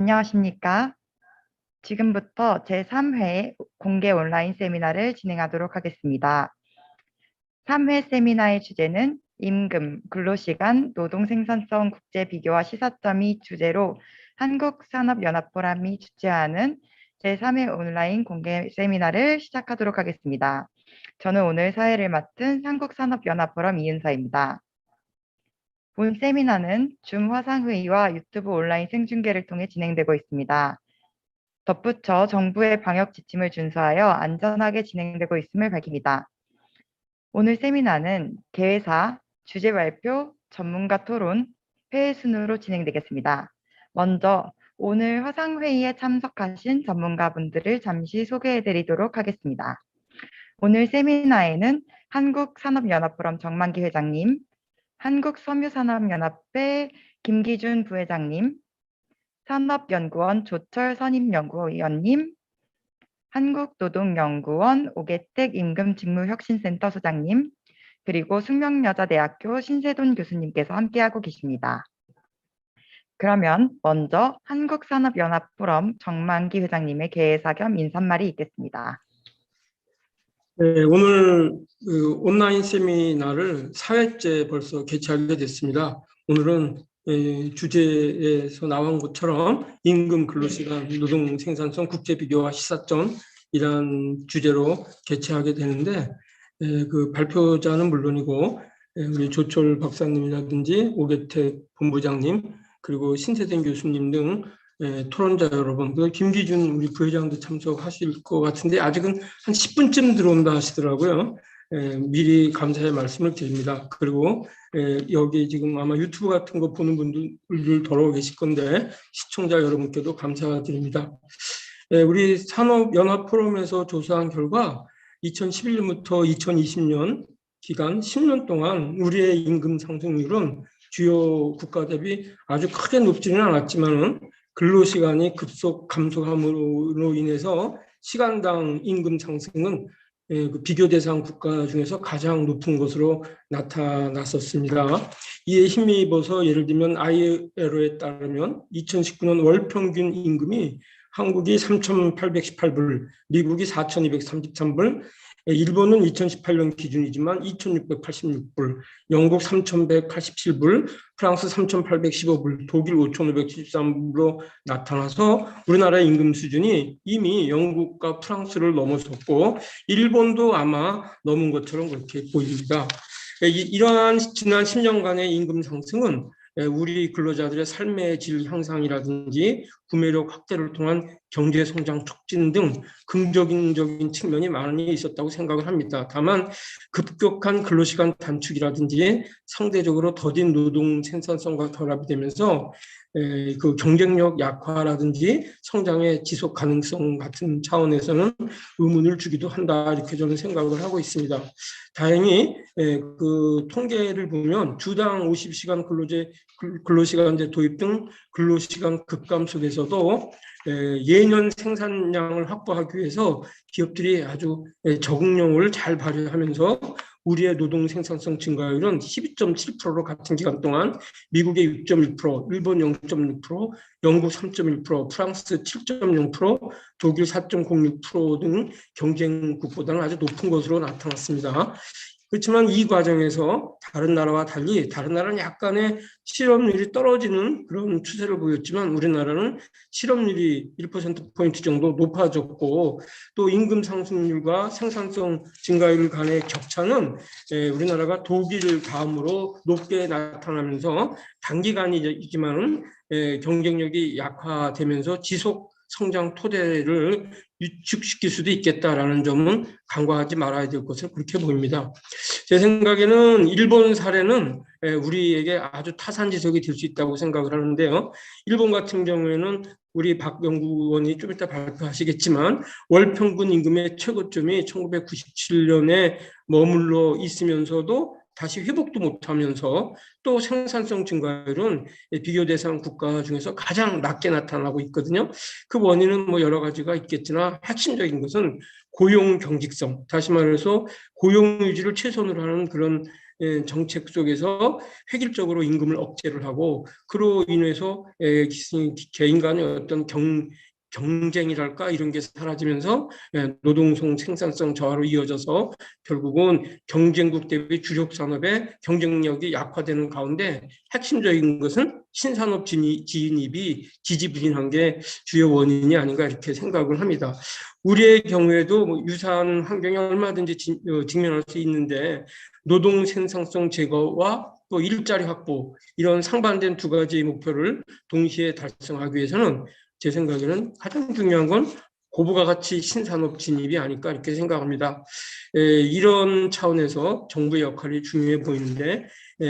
안녕하십니까? 지금부터 제3회 공개 온라인 세미나를 진행하도록 하겠습니다. 3회 세미나의 주제는 임금, 근로시간, 노동생산성 국제 비교와 시사점이 주제로 한국산업연합포럼이 주최하는 제3회 온라인 공개 세미나를 시작하도록 하겠습니다. 저는 오늘 사회를 맡은 한국산업연합포럼 이은서입니다. 본 세미나는 줌 화상회의와 유튜브 온라인 생중계를 통해 진행되고 있습니다. 덧붙여 정부의 방역 지침을 준수하여 안전하게 진행되고 있음을 밝힙니다. 오늘 세미나는 개회사, 주제 발표, 전문가 토론, 회의 순으로 진행되겠습니다. 먼저 오늘 화상회의에 참석하신 전문가분들을 잠시 소개해드리도록 하겠습니다. 오늘 세미나에는 한국산업연합포럼 정만기 회장님, 한국섬유산업연합회 김기준 부회장님, 산업연구원 조철 선임연구위원님, 한국노동연구원 오계택 임금직무혁신센터 소장님, 그리고 숙명여자대학교 신세돈 교수님께서 함께하고 계십니다. 그러면 먼저 한국산업연합포럼 정만기 회장님의 개회사 겸 인사말이 있겠습니다. 네, 오늘 온라인 세미나를 4회째 벌써 개최하게 됐습니다. 오늘은 주제에서 나온 것처럼 임금, 근로시간, 노동 생산성, 국제 비교와 시사점이란 주제로 개최하게 되는데 그 발표자는 물론이고 우리 조철 박사님이라든지 오계택 본부장님 그리고 신세된 교수님 등 토론자 여러분, 김기준 우리 부회장도 참석하실 것 같은데 아직은 한 10분쯤 들어온다 하시더라고요. 미리 감사의 말씀을 드립니다. 그리고 여기 지금 아마 유튜브 같은 거 보는 분들 더러 계실 건데 시청자 여러분께도 감사드립니다. 우리 산업연합포럼에서 조사한 결과 2011년부터 2020년 기간 10년 동안 우리의 임금 상승률은 주요 국가 대비 아주 크게 높지는 않았지만은 근로시간이 급속 감소함으로 인해서 시간당 임금 상승은 비교 대상 국가 중에서 가장 높은 것으로 나타났었습니다. 이에 힘입어서 예를 들면 ILO에 따르면 2019년 월 평균 임금이 한국이 3,818불, 미국이 4,233불, 일본은 2018년 기준이지만 2,686불, 영국 3,187불, 프랑스 3,815불, 독일 5,573불로 나타나서 우리나라의 임금 수준이 이미 영국과 프랑스를 넘어섰고 일본도 아마 넘은 것처럼 그렇게 보입니다. 이러한 지난 10년간의 임금 상승은 우리 근로자들의 삶의 질 향상이라든지 구매력 확대를 통한 경제 성장 촉진 등 긍정적인 측면이 많이 있었다고 생각을 합니다. 다만 급격한 근로시간 단축이라든지 상대적으로 더딘 노동 생산성과 결합이 되면서 그 경쟁력 약화라든지 성장의 지속 가능성 같은 차원에서는 의문을 주기도 한다 이렇게 저는 생각을 하고 있습니다. 다행히 그 통계를 보면 주당 50시간 근로시간제 도입 등 근로시간 급감 속에서도 예년 생산량을 확보하기 위해서 기업들이 아주 적응력을 잘 발휘하면서 우리의 노동 생산성 증가율은 12.7%로 같은 기간 동안 미국의 6.1%, 일본 0.6%, 영국 3.1%, 프랑스 7.0%, 독일 4.06% 등 경쟁국보다는 아주 높은 것으로 나타났습니다. 그렇지만 이 과정에서 다른 나라와 달리 다른 나라는 약간의 실업률이 떨어지는 그런 추세를 보였지만 우리나라는 실업률이 1%포인트 정도 높아졌고 또 임금 상승률과 생산성 증가율 간의 격차는 우리나라가 독일 다음으로 높게 나타나면서 단기간이지만은 경쟁력이 약화되면서 지속 성장 토대를 유축시킬 수도 있겠다라는 점은 간과하지 말아야 될 것을 그렇게 보입니다. 제 생각에는 일본 사례는 우리에게 아주 타산지석이 될 수 있다고 생각을 하는데요. 일본 같은 경우에는 우리 박 연구원이 좀 이따 발표하시겠지만 월 평균 임금의 최고점이 1997년에 머물러 있으면서도 다시 회복도 못하면서 또 생산성 증가율은 비교 대상 국가 중에서 가장 낮게 나타나고 있거든요. 그 원인은 뭐 여러 가지가 있겠으나 핵심적인 것은 고용 경직성, 다시 말해서 고용 유지를 최선으로 하는 그런 정책 속에서 획일적으로 임금을 억제를 하고 그로 인해서 개인 간의 어떤 경쟁이랄까 이런 게 사라지면서 노동성 생산성 저하로 이어져서 결국은 경쟁국 대비 주력 산업의 경쟁력이 약화되는 가운데 핵심적인 것은 신산업 진입이 지지부진한 게 주요 원인이 아닌가 이렇게 생각을 합니다. 우리의 경우에도 뭐 유사한 환경에 얼마든지 직면할 수 있는데 노동 생산성 제거와 또 일자리 확보 이런 상반된 두 가지 목표를 동시에 달성하기 위해서는 제 생각에는 가장 중요한 건 고부가 가치 신산업 진입이 아닐까 이렇게 생각합니다. 이런 차원에서 정부의 역할이 중요해 보이는데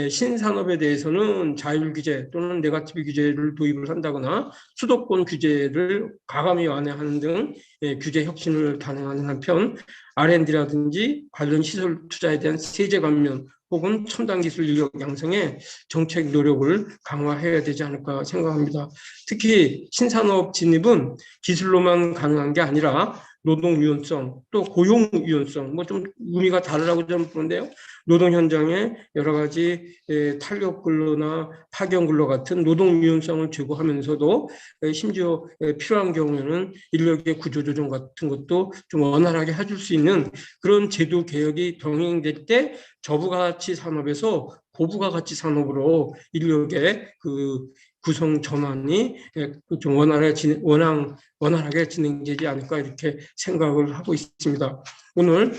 신산업에 대해서는 자율 규제 또는 네거티브 규제를 도입을 한다거나 수도권 규제를 과감히 완화하는 등 규제 혁신을 단행하는 한편 R&D라든지 관련 시설 투자에 대한 세제 감면 혹은 첨단 기술 인력 양성에 정책 노력을 강화해야 되지 않을까 생각합니다. 특히 신산업 진입은 기술로만 가능한 게 아니라 노동 유연성 또 고용 유연성 뭐 좀 의미가 다르다고 저는 보는데요. 노동 현장에 여러 가지 탄력 근로나 파견 근로 같은 노동 유연성을 제고하면서도 심지어 필요한 경우에는 인력의 구조 조정 같은 것도 좀 원활하게 해줄 수 있는 그런 제도 개혁이 병행될 때 저부가가치 산업에서 고부가가치 산업으로 인력의 그 구성 전환이 좀 원활하게 진행되지 않을까 이렇게 생각을 하고 있습니다. 오늘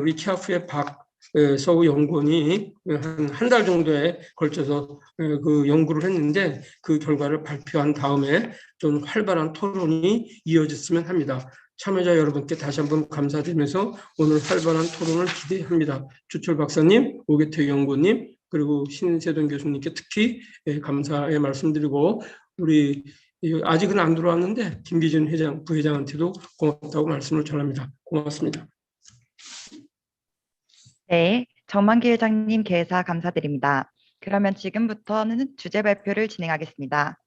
우리 키아프의 박서우 연구원이 한 달 정도에 걸쳐서 그 연구를 했는데 그 결과를 발표한 다음에 좀 활발한 토론이 이어졌으면 합니다. 참여자 여러분께 다시 한번 감사드리면서 오늘 활발한 토론을 기대합니다. 주철 박사님, 오계태 연구원님, 그리고 신세돈 교수님께 특히 감사의 말씀드리고 우리 아직은 안 들어왔는데 김기준 회장, 부회장한테도 고맙다고 말씀을 전합니다. 고맙습니다. 네, 정만기 회장님 개사 감사드립니다. 그러면 지금부터는 주제 발표를 진행하겠습니다.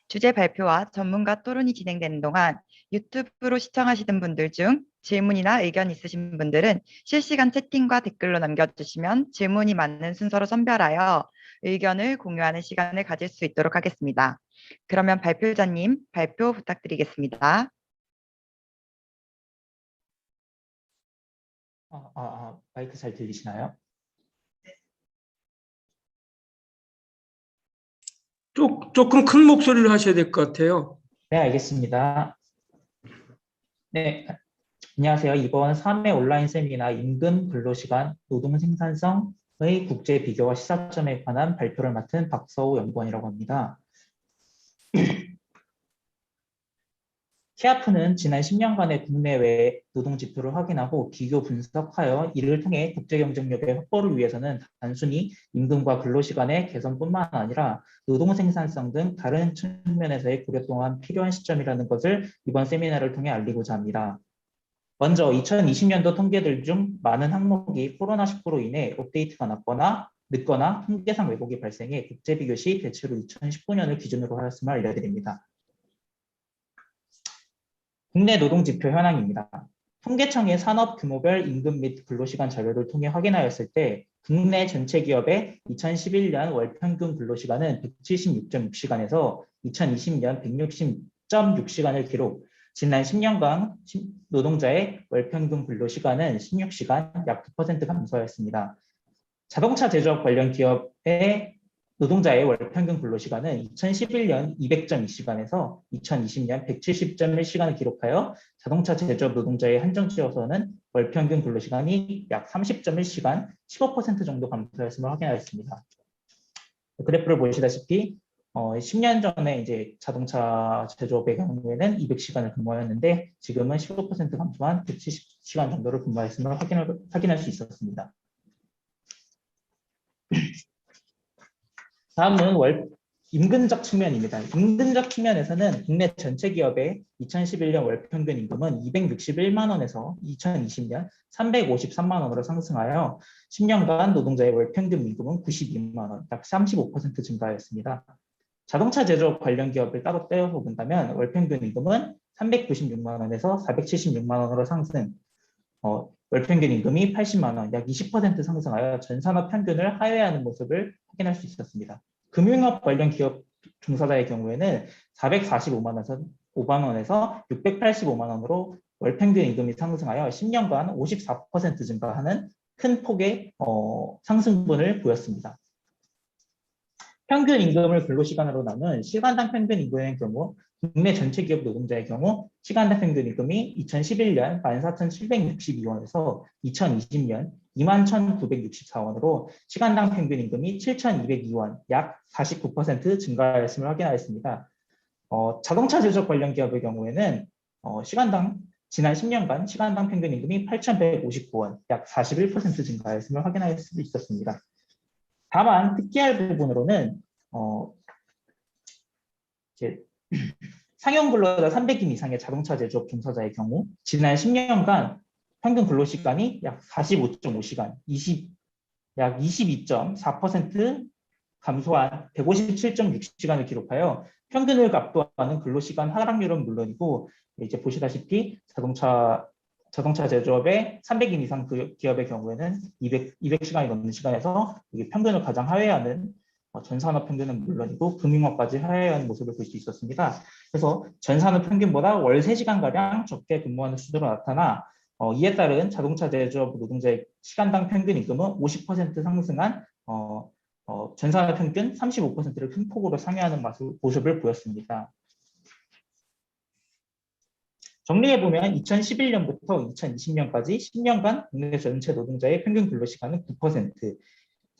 주제 발표와 전문가 토론이 진행되는 동안 유튜브로 시청하시는 분들 중 질문이나 의견 있으신 분들은 실시간 채팅과 댓글로 남겨주시면 질문이 맞는 순서로 선별하여 의견을 공유하는 시간을 가질 수 있도록 하겠습니다. 그러면 발표자님 발표 부탁드리겠습니다. 마이크 잘 들리시나요? 조금 큰 목소리를 하셔야 될 것 같아요. 네, 알겠습니다. 네, 안녕하세요. 이번 3회 온라인 세미나 임금, 근로시간, 노동 생산성의 국제 비교와 시사점에 관한 발표를 맡은 박서우 연구원이라고 합니다. 키아프는 지난 10년간의 국내외 노동지표를 확인하고 비교 분석하여 이를 통해 국제경쟁력의 확보를 위해서는 단순히 임금과 근로시간의 개선뿐만 아니라 노동 생산성 등 다른 측면에서의 고려 또한 필요한 시점이라는 것을 이번 세미나를 통해 알리고자 합니다. 먼저 2020년도 통계들 중 많은 항목이 코로나19로 인해 업데이트가 늦거나 통계상 왜곡이 발생해 국제비교 시 대체로 2019년을 기준으로 하였음을 알려드립니다. 국내 노동지표 현황입니다. 통계청의 산업 규모별 임금 및 근로시간 자료를 통해 확인하였을 때 국내 전체 기업의 2011년 월평균 근로시간은 176.6시간에서 2020년 160.6시간을 기록, 지난 10년간 노동자의 월평균 근로시간은 16시간, 약 9% 감소하였습니다. 자동차 제조업 관련 기업의 노동자의 월평균 근로시간은 2011년 200.2시간에서 2020년 170.1시간을 기록하여 자동차 제조업 노동자의 한정지어서는 월평균 근로시간이 약 30.1시간, 15% 정도 감소했음을 확인하였습니다. 그래프를 보시다시피 10년 전에 이제 자동차 제조업의 경우에는 200시간을 근무하였는데 지금은 15% 감소한 170시간 정도를 근무했음을 확인할 수 있었습니다. 다음은 임금적 측면입니다. 임금적 측면에서는 국내 전체 기업의 2011년 월평균 임금은 261만 원에서 2020년 353만 원으로 상승하여 10년간 노동자의 월평균 임금은 92만 원, 약 35% 증가하였습니다. 자동차 제조업 관련 기업을 따로 떼어서 본다면 월평균 임금은 396만 원에서 476만 원으로 상승, 월평균 임금이 80만 원, 약 20% 상승하여 전산업 평균을 하회하는 모습을 확인할 수 있었습니다. 금융업 관련 기업 종사자의 경우에는 445만 원에서 685만 원으로 월평균 임금이 상승하여 10년간 54% 증가하는 큰 폭의 상승분을 보였습니다. 평균 임금을 근로시간으로 나눈 시간당 평균 임금의 경우 국내 전체 기업 노동자의 경우 시간당 평균 임금이 2011년 14,762원에서 2020년 21,964원으로 시간당 평균 임금이 7,202원, 약 49% 증가했음을 확인하였습니다. 자동차 제조업 관련 기업의 경우에는 지난 10년간 시간당 평균 임금이 8,159원, 약 41% 증가했음을 확인할 수 있었습니다. 다만 특기할 부분으로는 상용 근로자 300인 이상의 자동차 제조업 종사자의 경우 지난 10년간 평균 근로시간이 약 45.5시간, 약 22.4% 감소한 157.6시간을 기록하여 평균을 압도하는 근로시간 하락률은 물론이고, 이제 보시다시피 자동차 제조업의 300인 이상 그 기업의 경우에는 200시간이 넘는 시간에서 이게 평균을 가장 하회하는 전산업 평균은 물론이고 금융업까지 하회하는 모습을 볼 수 있었습니다. 그래서 전산업 평균보다 월 3시간가량 적게 근무하는 수준으로 나타나 이에 따른 자동차 제조업 노동자의 시간당 평균 임금은 50% 상승한 전산업 평균 35%를 큰 폭으로 상회하는 모습을 보였습니다. 정리해보면 2011년부터 2020년까지 10년간 국내 전체 노동자의 평균 근로시간은 9%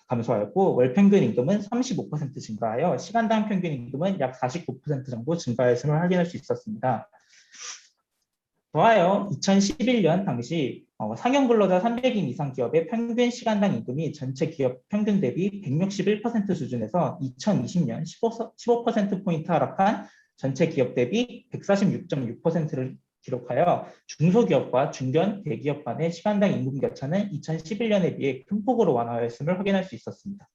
감소하였고 월평균 임금은 35% 증가하여 시간당 평균 임금은 약 49% 정도 증가했음을 확인할 수 있었습니다. 더하여 2011년 당시 상용 근로자 300인 이상 기업의 평균 시간당 임금이 전체 기업 평균 대비 161% 수준에서 2020년 15%포인트 하락한 전체 기업 대비 146.6%를 기록하여 중소기업과 중견 대기업 간의 시간당 임금 격차는 2011년에 비해 큰 폭으로 완화했음을 확인할 수 있었습니다.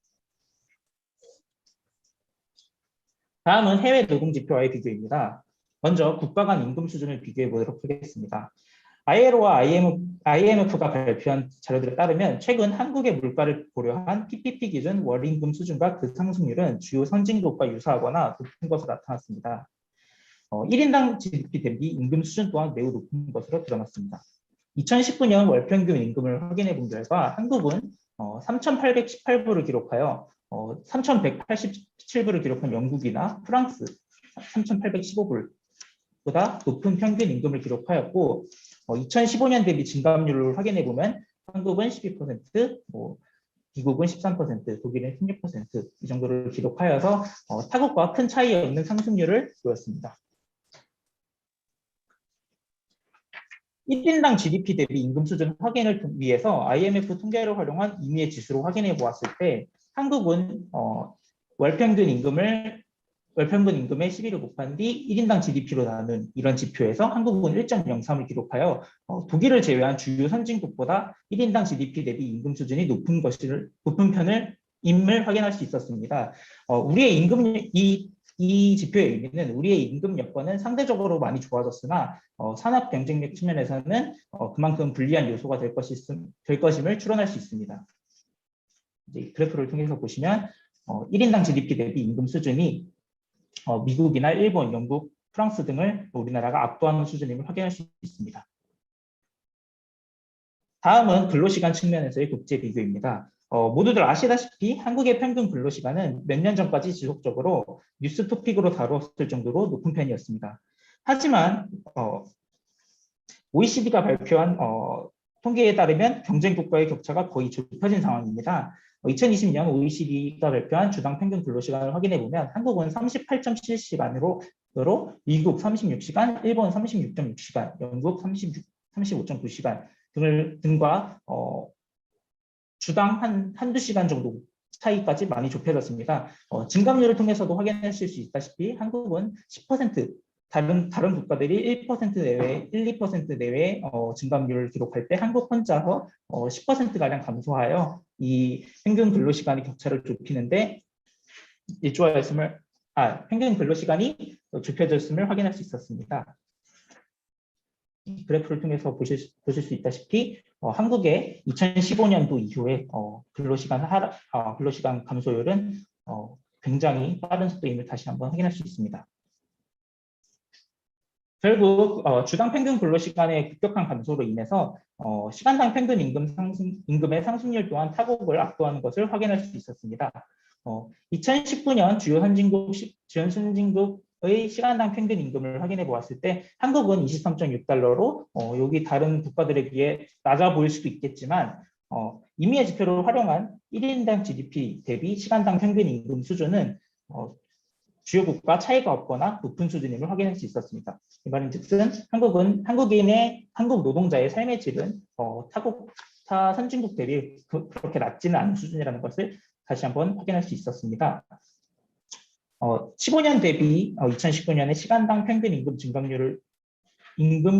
다음은 해외 노동지표와의 비교입니다. 먼저 국가 간 임금 수준을 비교해 보도록 하겠습니다. ILO와 IMF가 발표한 자료들에 따르면 최근 한국의 물가를 고려한 PPP 기준 월임금 수준과 그 상승률은 주요 선진국과 유사하거나 높은 것으로 나타났습니다. 1인당 GDP 대비 임금 수준 또한 매우 높은 것으로 드러났습니다. 2019년 월평균 임금을 확인해 본 결과 한국은 3,818불을 기록하여 3,187불을 기록한 영국이나 프랑스 3,815불보다 높은 평균 임금을 기록하였고 2015년 대비 증감률을 확인해 보면 한국은 12%, 미국은 13%, 독일은 16%이 정도를 기록하여서 타국과 큰 차이 없는 상승률을 보였습니다. 1인당 GDP 대비 임금 수준 확인을 위해서 IMF 통계를 활용한 임의의 지수로 확인해 보았을 때 한국은 월평균 임금의 12를 곱한 뒤 1인당 GDP로 나눈 이런 지표에서 한국은 1.03을 기록하여 독일을 제외한 주요 선진국보다 1인당 GDP 대비 임금 수준이 높은 편을 임을 확인할 수 있었습니다. 우리의 이 지표의 의미는 우리의 임금 여건은 상대적으로 많이 좋아졌으나 산업 경쟁력 측면에서는 그만큼 불리한 요소가 될 것임을 추론할 수 있습니다. 이제 그래프를 통해서 보시면 1인당 GDP 대비 임금 수준이 미국이나 일본, 영국, 프랑스 등을 우리나라가 압도하는 수준임을 확인할 수 있습니다. 다음은 근로시간 측면에서의 국제 비교입니다. 모두들 아시다시피 한국의 평균 근로시간은 몇 년 전까지 지속적으로 뉴스 토픽으로 다뤘을 정도로 높은 편이었습니다. 하지만 OECD가 발표한 통계에 따르면 경쟁국과의 격차가 거의 좁혀진 상황입니다. 2020년 OECD가 발표한 주당 평균 근로시간을 확인해 보면 한국은 38.7시간으로 미국 36시간, 일본 36.6시간, 영국 35.9시간 등과 주당 한두 시간 정도 차이까지 많이 좁혀졌습니다. 증감률을 통해서도 확인하실 수 있다시피 한국은 10%, 다른 국가들이 1% 내외, 2% 내외 증감률을 기록할 때 한국 혼자서 10%가량 감소하여 이 평균 근로시간의 격차를 좁히는데 평균 근로시간이 좁혀졌음을 확인할 수 있었습니다. 그래프를 통해서 보실 수 있다시피 한국의 2015년도 이후에 근로시간 감소율은 굉장히 빠른 속도임을 다시 한번 확인할 수 있습니다. 결국 주당 평균 근로시간의 급격한 감소로 인해서 시간당 평균 임금의 상승률 또한 타국을 압도하는 것을 확인할 수 있었습니다. 2019년 주요 선진국의 시간당 평균 임금을 확인해 보았을 때 한국은 23.6달러로 여기 다른 국가들에 비해 낮아 보일 수도 있겠지만 임의의 지표를 활용한 1인당 GDP 대비 시간당 평균 임금 수준은 주요 국가 차이가 없거나 높은 수준임을 확인할 수 있었습니다. 이 말인즉슨 한국 노동자의 삶의 질은 타 선진국 대비 그렇게 낮지는 않은 수준이라는 것을 다시 한번 확인할 수 있었습니다. 15년 대비 2019년의 시간당 평균 임금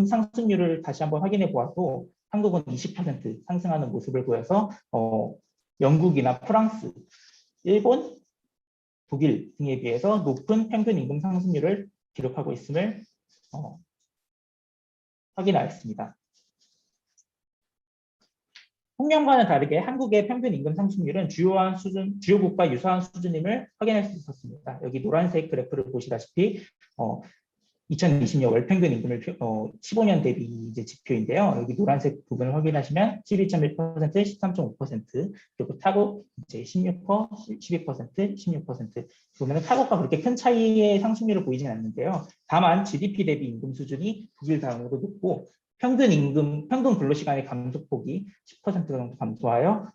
상승률을 다시 한번 확인해 보아도 한국은 20% 상승하는 모습을 보여서 영국이나 프랑스, 일본, 독일 등에 비해서 높은 평균 임금 상승률을 기록하고 있음을 확인하였습니다. 통념과는 다르게 한국의 평균 임금 상승률은 주요 국가 유사한 수준임을 확인할 수 있었습니다. 여기 노란색 그래프를 보시다시피 2020년 월 평균 임금을 15년 대비 이제 지표인데요. 여기 노란색 부분을 확인하시면 12.1%, 13.5%, 그리고 타국 이제 16%, 12%, 16%. 보면 타국과 그렇게 큰 차이의 상승률을 보이진 않는데요. 다만 GDP 대비 임금 수준이 독일 다음으로 높고 평균 근로시간의 감소폭이 10% 정도 감소하여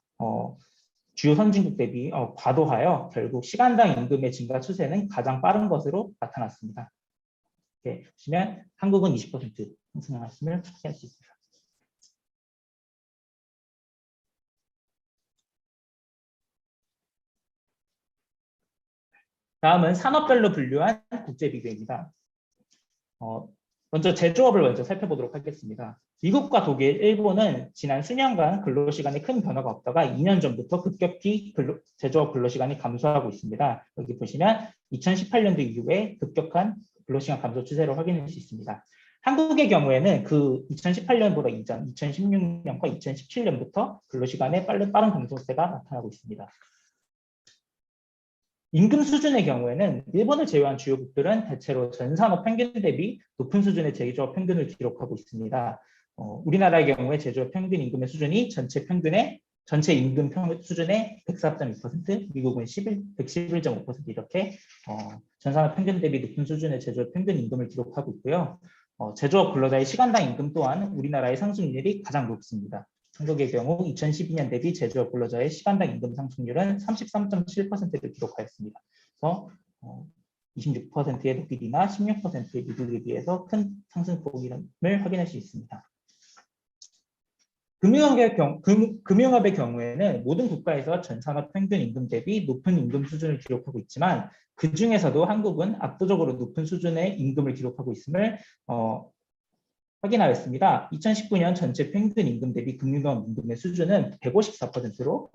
주요 선진국 대비 과도하여 결국 시간당 임금의 증가 추세는 가장 빠른 것으로 나타났습니다. 이렇게 보시면 한국은 20% 상승했음을 확인할 수 있습니다. 다음은 산업별로 분류한 국제 비교입니다. 먼저 제조업을 먼저 살펴보도록 하겠습니다. 미국과 독일, 일본은 지난 수년간 근로시간에 큰 변화가 없다가 2년 전부터 급격히 제조업 근로시간이 감소하고 있습니다. 여기 보시면 2018년도 이후에 급격한 근로시간 감소 추세를 확인할 수 있습니다. 한국의 경우에는 그 2018년보다 이전 2016년과 2017년부터 근로시간의 빠른 감소세가 나타나고 있습니다. 임금 수준의 경우에는 일본을 제외한 주요국들은 대체로 전 산업 평균 대비 높은 수준의 제조업 평균을 기록하고 있습니다. 우리나라의 경우에 제조업 평균 임금의 수준이 전체 임금 수준의 104.2%, 미국은 111.5% 이렇게 전 산업 평균 대비 높은 수준의 제조업 평균 임금을 기록하고 있고요. 제조업 근로자의 시간당 임금 또한 우리나라의 상승률이 가장 높습니다. 한국의 경우 2012년 대비 제조업 근로자의 시간당 임금 상승률은 33.7%를 기록하였습니다. 그래서 26%의 독일이나 16%의 미국에 비해서 큰 상승폭임을 확인할 수 있습니다. 금융업의 경우에는 모든 국가에서 전산업 평균 임금 대비 높은 임금 수준을 기록하고 있지만 그 중에서도 한국은 압도적으로 높은 수준의 임금을 기록하고 있음을 확인하였습니다. 2019년 전체 평균 임금 대비 금융업 임금의 수준은 154%로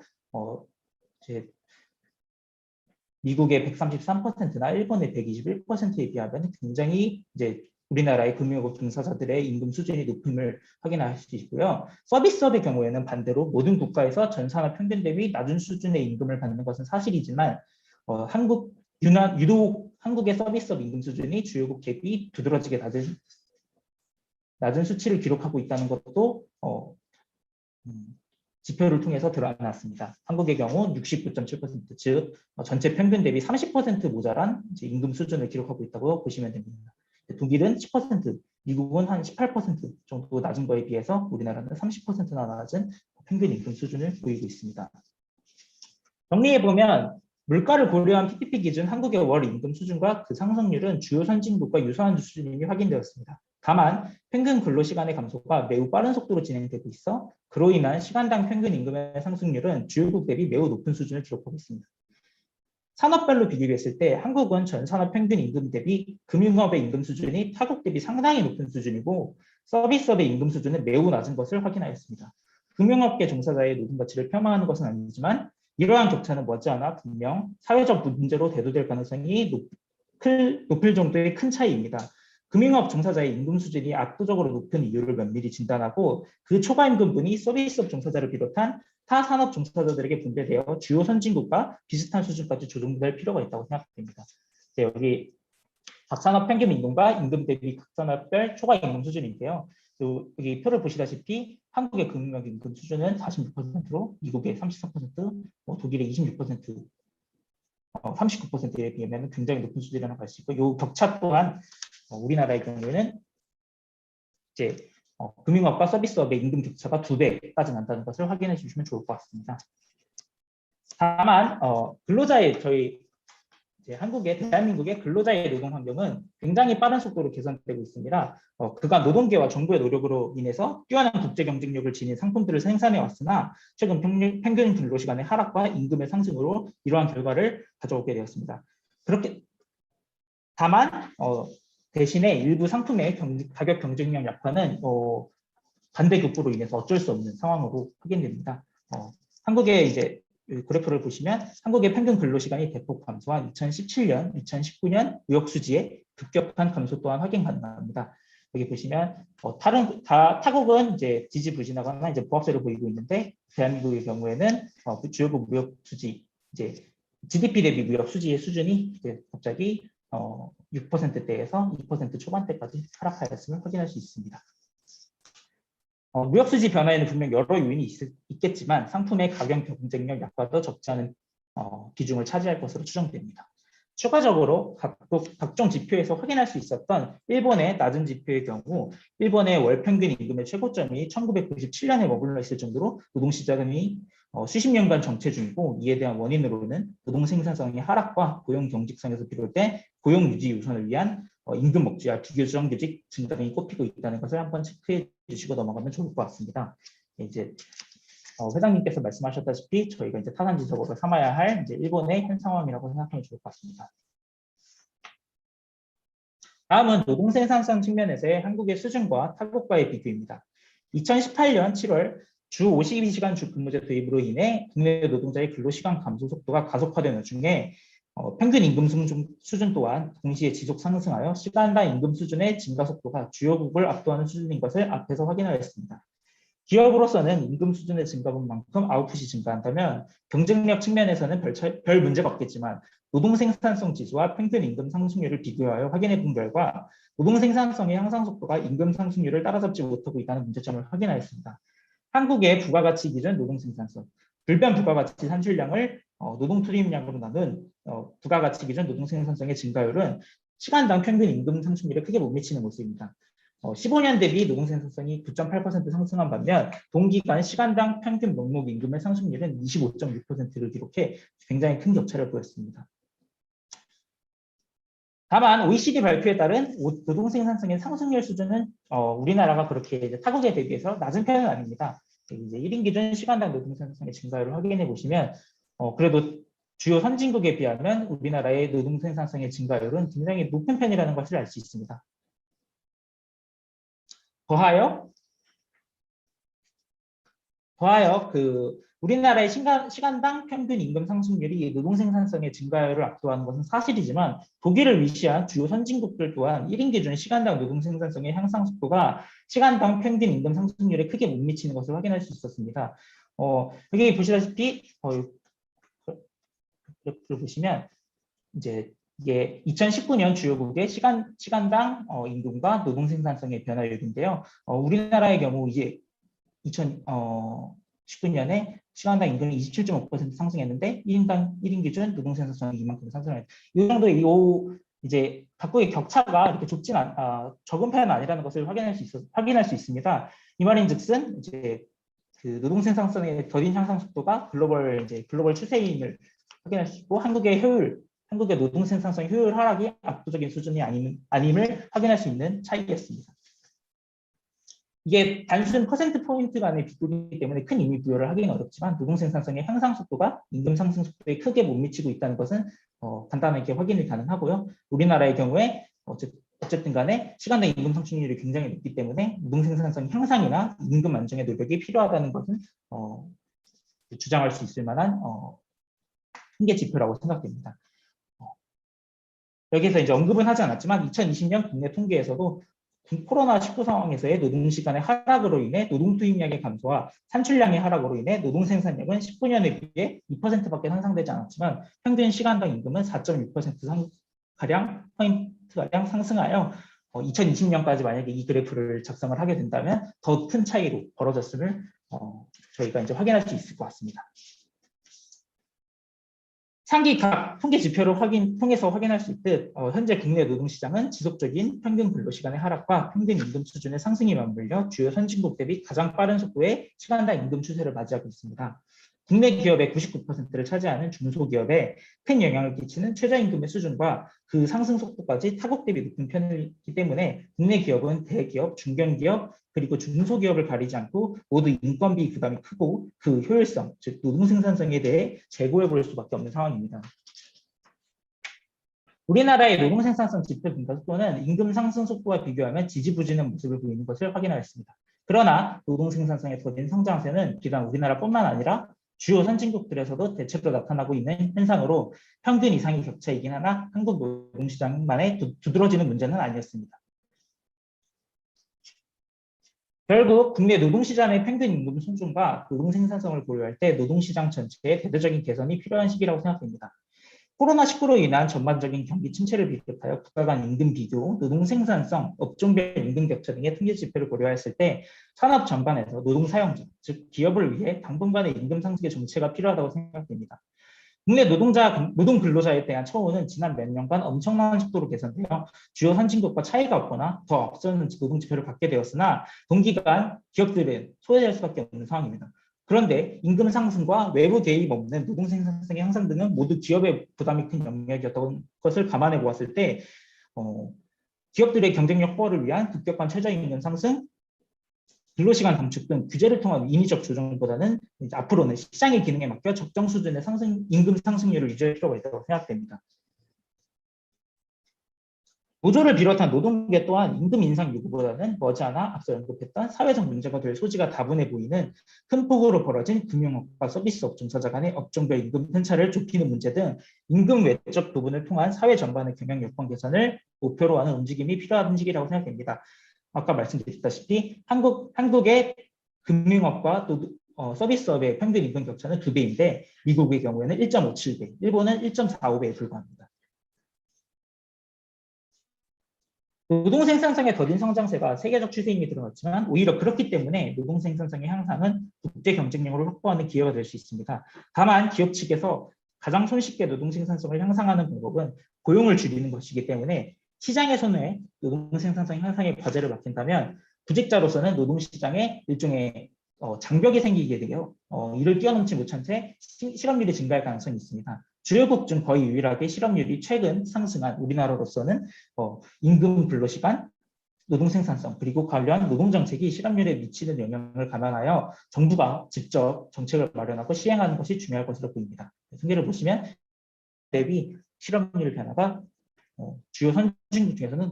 미국의 133%나 일본의 121%에 비하면 굉장히 이제 우리나라의 금융업 종사자들의 임금 수준이 높음을 확인할 수 있고요. 서비스업의 경우에는 반대로 모든 국가에서 전 산업 평균 대비 낮은 수준의 임금을 받는 것은 사실이지만 유독 한국의 서비스업 임금 수준이 주요국 대비 두드러지게 낮은 수치를 기록하고 있다는 것도 지표를 통해서 드러났습니다. 한국의 경우 69.7%, 즉 전체 평균 대비 30% 모자란 임금 수준을 기록하고 있다고 보시면 됩니다. 독일은 10%, 미국은 한 18% 정도 낮은 거에 비해서 우리나라는 30%나 낮은 평균 임금 수준을 보이고 있습니다. 정리해보면 물가를 고려한 PPP 기준 한국의 월 임금 수준과 그 상승률은 주요 선진국과 유사한 수준임이 확인되었습니다. 다만 평균 근로시간의 감소가 매우 빠른 속도로 진행되고 있어 그로 인한 시간당 평균 임금의 상승률은 주요국 대비 매우 높은 수준을 기록하고 있습니다. 산업별로 비교했을 때 한국은 전 산업 평균 임금 대비 금융업의 임금 수준이 타국 대비 상당히 높은 수준이고 서비스업의 임금 수준은 매우 낮은 것을 확인하였습니다. 금융업계 종사자의 노동 가치를 폄하하는 것은 아니지만 이러한 격차는 머지않아 분명 사회적 문제로 대두될 가능성이 높을 정도의 큰 차이입니다. 금융업 종사자의 임금 수준이 압도적으로 높은 이유를 면밀히 진단하고 그 초과 임금분이 서비스업 종사자를 비롯한 타 산업 종사자들에게 분배되어 주요 선진국과 비슷한 수준까지 조정될 필요가 있다고 생각됩니다. 여기 각 산업 평균 임금과 임금 대비 각 산업별 초과 임금 수준인데요. 또 여기 표를 보시다시피 한국의 금융업 임금 수준은 46%로 미국의 33%, 독일의 26%, 39%에 비하면 굉장히 높은 수준이라고 할 수 있고, 이 격차 또한 우리나라의 경우에는 이제 금융업과 서비스업의 임금 격차가 2배까지 난다는 것을 확인해 주시면 좋을 것 같습니다. 다만 근로자의 이제 대한민국의 근로자의 노동 환경은 굉장히 빠른 속도로 개선되고 있습니다. 그간 노동계와 정부의 노력으로 인해서 뛰어난 국제 경쟁력을 지닌 상품들을 생산해 왔으나 최근 평균 근로 시간의 하락과 임금의 상승으로 이러한 결과를 가져오게 되었습니다. 다만 대신에 일부 상품의 가격 경쟁력 약화는 반대급부로 인해서 어쩔 수 없는 상황으로 확인됩니다. 한국의 이제 그래프를 보시면 한국의 평균 근로시간이 대폭 감소한 2017년, 2019년 무역 수지의 급격한 감소 또한 확인 가능합니다. 여기 보시면 타국은 이제 지지부진하거나 이제 보합세를 보이고 있는데 대한민국의 경우에는 주요국 무역 수지 이제 GDP 대비 무역 수지의 수준이 이제 갑자기 6%대에서 2% 초반대까지 하락하였음을 확인할 수 있습니다. 무역 수지 변화에는 분명 여러 요인이 있겠지만 상품의 가격 경쟁력 약화도 적지 않은 비중을 차지할 것으로 추정됩니다. 추가적으로 각종 지표에서 확인할 수 있었던 일본의 낮은 지표의 경우 일본의 월 평균 임금의 최고점이 1997년에 머물러 있을 정도로 노동시장이 수십 년간 정체 중이고, 이에 대한 원인으로는 노동 생산성의 하락과 고용 경직성에서 비롯된 고용 유지 유선을 위한 임금 억제와 비교적 조직 증가 등이 꼽히고 있다는 것을 한번 체크해 주시고 넘어가면 좋을 것 같습니다. 이제 회장님께서 말씀하셨다시피 저희가 이제 타산지적으로 삼아야 할 이제 일본의 현 상황이라고 생각하면 좋을 것 같습니다. 다음은 노동 생산성 측면에서의 한국의 수준과 타국과의 비교입니다. 2018년 7월 주 52시간 주 근무제 도입으로 인해 국내 노동자의 근로시간 감소 속도가 가속화된 와중에 평균 임금 수준 또한 동시에 지속 상승하여 시간당 임금 수준의 증가 속도가 주요국을 압도하는 수준인 것을 앞에서 확인하였습니다. 기업으로서는 임금 수준의 증가분만큼 아웃풋이 증가한다면 경쟁력 측면에서는 별 문제가 없겠지만 노동 생산성 지수와 평균 임금 상승률을 비교하여 확인해 본 결과 노동 생산성의 향상 속도가 임금 상승률을 따라잡지 못하고 있다는 문제점을 확인하였습니다. 한국의 부가가치 기준 노동 생산성, 불변 부가가치 산출량을 노동 투입량으로 나눈 부가가치 기준 노동 생산성의 증가율은 시간당 평균 임금 상승률에 크게 못 미치는 모습입니다. 15년 대비 노동 생산성이 9.8% 상승한 반면 동기간 시간당 평균 명목 임금의 상승률은 25.6%를 기록해 굉장히 큰 격차를 보였습니다. 다만 OECD 발표에 따른 노동 생산성의 상승률 수준은 우리나라가 그렇게 이제 타국에 대비해서 낮은 편은 아닙니다. 이제 1인 기준 시간당 노동 생산성의 증가율을 확인해 보시면 그래도 주요 선진국에 비하면 우리나라의 노동 생산성의 증가율은 굉장히 높은 편이라는 것을 알 수 있습니다. 더하여 우리나라의 시간당 평균 임금 상승률이 노동 생산성의 증가율을 압도하는 것은 사실이지만 독일을 위시한 주요 선진국들 또한 1인 기준 시간당 노동 생산성의 향상 속도가 시간당 평균 임금 상승률에 크게 못 미치는 것을 확인할 수 있었습니다. 여기 보시다시피 그래프를 보시면 이제 이게 2019년 주요국의 시간당 임금과 노동 생산성의 변화율인데요. 우리나라의 경우 이제 2019년에 시간당 임금이 27.5% 상승했는데 1인 기준 노동 생산성이 이만큼 상승했다. 이 정도의 이제 각국의 격차가 이렇게 적은 편은 아니라는 것을 확인할 수 있습니다. 이 말인즉슨 이제 그 노동 생산성의 더딘 향상 속도가 글로벌 추세임을 확인할 수 있고 한국의 노동 생산성 효율 하락이 압도적인 수준이 아님을 확인할 수 있는 차이였습니다. 이게 단순 퍼센트 포인트 간의 비교이기 때문에 큰 의미 부여를 하기는 어렵지만 노동 생산성의 향상 속도가 임금 상승 속도에 크게 못 미치고 있다는 것은 간단하게 확인이 가능하고요. 우리나라의 경우에 어쨌든 간에 시간당 임금 상승률이 굉장히 높기 때문에 노동 생산성 향상이나 임금 안정의 노력이 필요하다는 것은 주장할 수 있을 만한 한계 지표라고 생각됩니다. 여기서 이제 언급은 하지 않았지만 2020년 국내 통계에서도 코로나19 상황에서의 노동시간의 하락으로 인해 노동 투입량의 감소와 산출량의 하락으로 인해 노동 생산력은 19년에 비해 2%밖에 상승되지 않았지만 평균 시간당 임금은 4.6% 가량 포인트가량 상승하여 2020년까지 만약에 이 그래프를 작성을 하게 된다면 더 큰 차이로 벌어졌음을 저희가 이제 확인할 수 있을 것 같습니다. 상기 각 통계 지표를 통해서 확인할 수 있듯 현재 국내 노동시장은 지속적인 평균 근로시간의 하락과 평균 임금 수준의 상승이 맞물려 주요 선진국 대비 가장 빠른 속도의 시간당 임금 추세를 맞이하고 있습니다. 국내 기업의 99%를 차지하는 중소기업에 큰 영향을 끼치는 최저임금의 수준과 그 상승 속도까지 타국 대비 높은 편이기 때문에 국내 기업은 대기업, 중견기업, 그리고 중소기업을 가리지 않고 모두 인건비 부담이 크고 그 효율성, 즉 노동 생산성에 대해 재고해 볼 수밖에 없는 상황입니다. 우리나라의 노동 생산성 지표 증가 속도는 임금 상승 속도와 비교하면 지지부진한 모습을 보이는 것을 확인하였습니다. 그러나 노동 생산성의 더딘 성장세는 비단 우리나라뿐만 아니라 주요 선진국들에서도 대체로 나타나고 있는 현상으로 평균 이상의 격차이긴 하나 한국 노동시장만의 두드러지는 문제는 아니었습니다. 결국 국내 노동시장의 평균 임금 수준과 노동 생산성을 고려할 때 노동시장 전체의 대대적인 개선이 필요한 시기라고 생각됩니다. 코로나19로 인한 전반적인 경기 침체를 비롯하여 국가 간 임금 비교, 노동 생산성, 업종별 임금 격차 등의 통계 지표를 고려했을 때 산업 전반에서 노동 사용자, 즉 기업을 위해 당분간의 임금 상승의 정체가 필요하다고 생각됩니다. 국내 노동 근로자에 대한 처우는 지난 몇 년간 엄청난 속도로 개선되어 주요 선진국과 차이가 없거나 더 앞서는 노동 지표를 갖게 되었으나 동기간 기업들은 소외될 수밖에 없는 상황입니다. 그런데 임금 상승과 외부 개입 없는 노동 생산성의 향상 등은 모두 기업의 부담이 큰 영역이었던 것을 감안해 보았을 때 기업들의 경쟁력 확보를 위한 급격한 최저임금 상승, 근로시간 단축 등 규제를 통한 인위적 조정보다는 앞으로는 시장의 기능에 맡겨 적정 수준의 임금 상승률을 유지할 필요가 있다고 생각됩니다. 노조를 비롯한 노동계 또한 임금 인상 요구보다는 머지않아 앞서 언급했던 사회적 문제가 될 소지가 다분해 보이는 큰 폭으로 벌어진 금융업과 서비스업 종사자 간의 업종별 임금 편차를 좁히는 문제 등 임금 외적 부분을 통한 사회 전반의 경영 여건 개선을 목표로 하는 움직임이 필요한 시기라고 생각됩니다. 아까 말씀드렸다시피 한국의 금융업과 또 서비스업의 평균 임금 격차는 2배인데 미국의 경우에는 1.57배, 일본은 1.45배에 불과합니다. 노동 생산성의 더딘 성장세가 세계적 추세임이 드러났지만 오히려 그렇기 때문에 노동 생산성의 향상은 국제 경쟁력을 확보하는 기회가 될 수 있습니다. 다만 기업 측에서 가장 손쉽게 노동 생산성을 향상하는 방법은 고용을 줄이는 것이기 때문에 시장의 손에 노동 생산성 향상의 과제를 맡긴다면 구직자로서는 노동시장에 일종의 장벽이 생기게 되어 이를 뛰어넘지 못한 채 실업률이 증가할 가능성이 있습니다. 주요국 중 거의 유일하게 실업률이 최근 상승한 우리나라로서는 임금 근로시간, 노동 생산성 그리고 관련 노동정책이 실업률에 미치는 영향을 감안하여 정부가 직접 정책을 마련하고 시행하는 것이 중요할 것으로 보입니다. 통계를 보시면 대비 실업률 변화가 주요 선진국 중에서는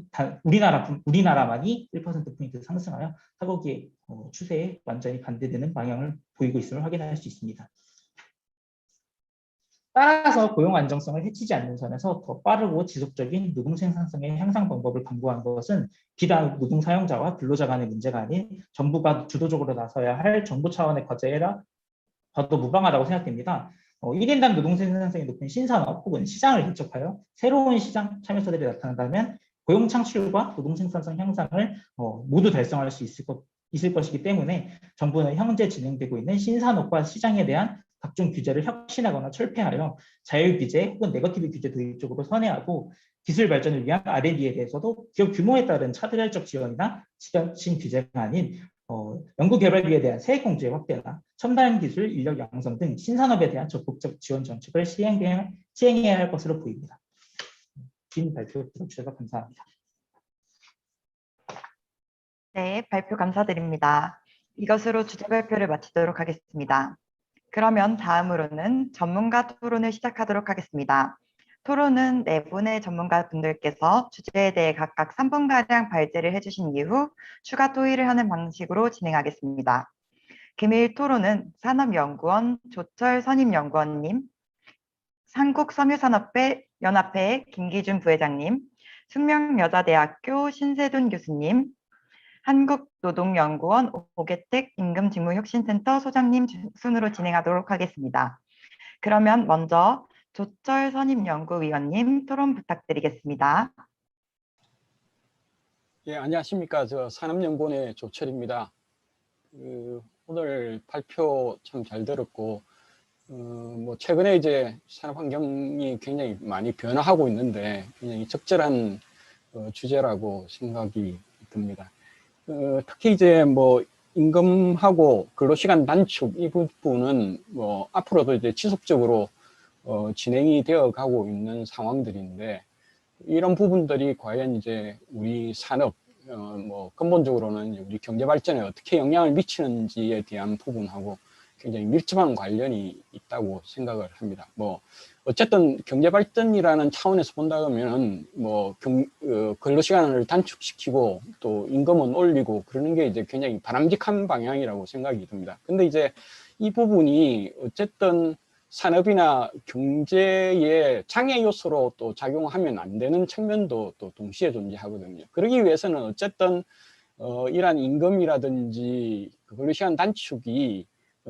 우리나라만이 1%포인트 상승하여 타국의 추세에 완전히 반대되는 방향을 보이고 있음을 확인할 수 있습니다. 따라서 고용 안정성을 해치지 않는 선에서 더 빠르고 지속적인 노동 생산성의 향상 방법을 강구한 것은 비단 노동 사용자와 근로자 간의 문제가 아닌 정부가 주도적으로 나서야 할 정부 차원의 과제라 봐도 무방하다고 생각됩니다. 1인당 노동 생산성이 높은 신산업 혹은 시장을 개척하여 새로운 시장 참여자들이 나타난다면 고용 창출과 노동 생산성 향상을 모두 달성할 수 있을 것이기 때문에 정부는 현재 진행되고 있는 신산업과 시장에 대한 각종 규제를 혁신하거나 철폐하여 자율 규제 혹은 네거티브 규제 도입 쪽으로 선회하고 기술 발전을 위한 R&D에 대해서도 기업 규모에 따른 차별적 지원이나 지자체 규제가 아닌 연구개발비에 대한 세액공제 확대나 첨단 기술 인력 양성 등 신산업에 대한 적극적 지원 정책을 시행해야 할 것으로 보입니다. 긴 발표 들어주셔서 감사합니다. 네, 발표 감사드립니다. 이것으로 주제 발표를 마치도록 하겠습니다. 그러면 다음으로는 전문가 토론을 시작하도록 하겠습니다. 토론은 네 분의 전문가 분들께서 주제에 대해 각각 3분가량 발제를 해주신 이후 추가 토의를 하는 방식으로 진행하겠습니다. 금일 토론은 산업연구원 조철 선임연구원님, 한국섬유산업연합회 김기준 부회장님, 숙명여자대학교 신세돈 교수님, 한국노동연구원 오계택 임금직무혁신센터 소장님 순으로 진행하도록 하겠습니다. 그러면 먼저 조철 선임연구위원님 토론 부탁드리겠습니다. 예, 안녕하십니까. 저 산업연구원의 조철입니다. 오늘 발표 참 잘 들었고, 뭐 최근에 이제 산업 환경이 굉장히 많이 변화하고 있는데 굉장히 적절한 주제라고 생각이 듭니다. 특히 이제 뭐 임금하고 근로시간 단축 이 부분은 뭐 앞으로도 이제 지속적으로 진행이 되어 가고 있는 상황들인데, 이런 부분들이 과연 이제 우리 산업, 뭐 근본적으로는 우리 경제 발전에 어떻게 영향을 미치는지에 대한 부분하고 굉장히 밀접한 관련이 있다고 생각을 합니다. 뭐 어쨌든 경제 발전이라는 차원에서 본다 그러면은 뭐 근로 시간을 단축시키고 또 임금은 올리고 그러는 게 이제 굉장히 바람직한 방향이라고 생각이 듭니다. 근데 이제 이 부분이 어쨌든 산업이나 경제의 장애 요소로 또 작용하면 안 되는 측면도 또 동시에 존재하거든요. 그러기 위해서는 어쨌든 이러한 임금이라든지 근로시간 단축이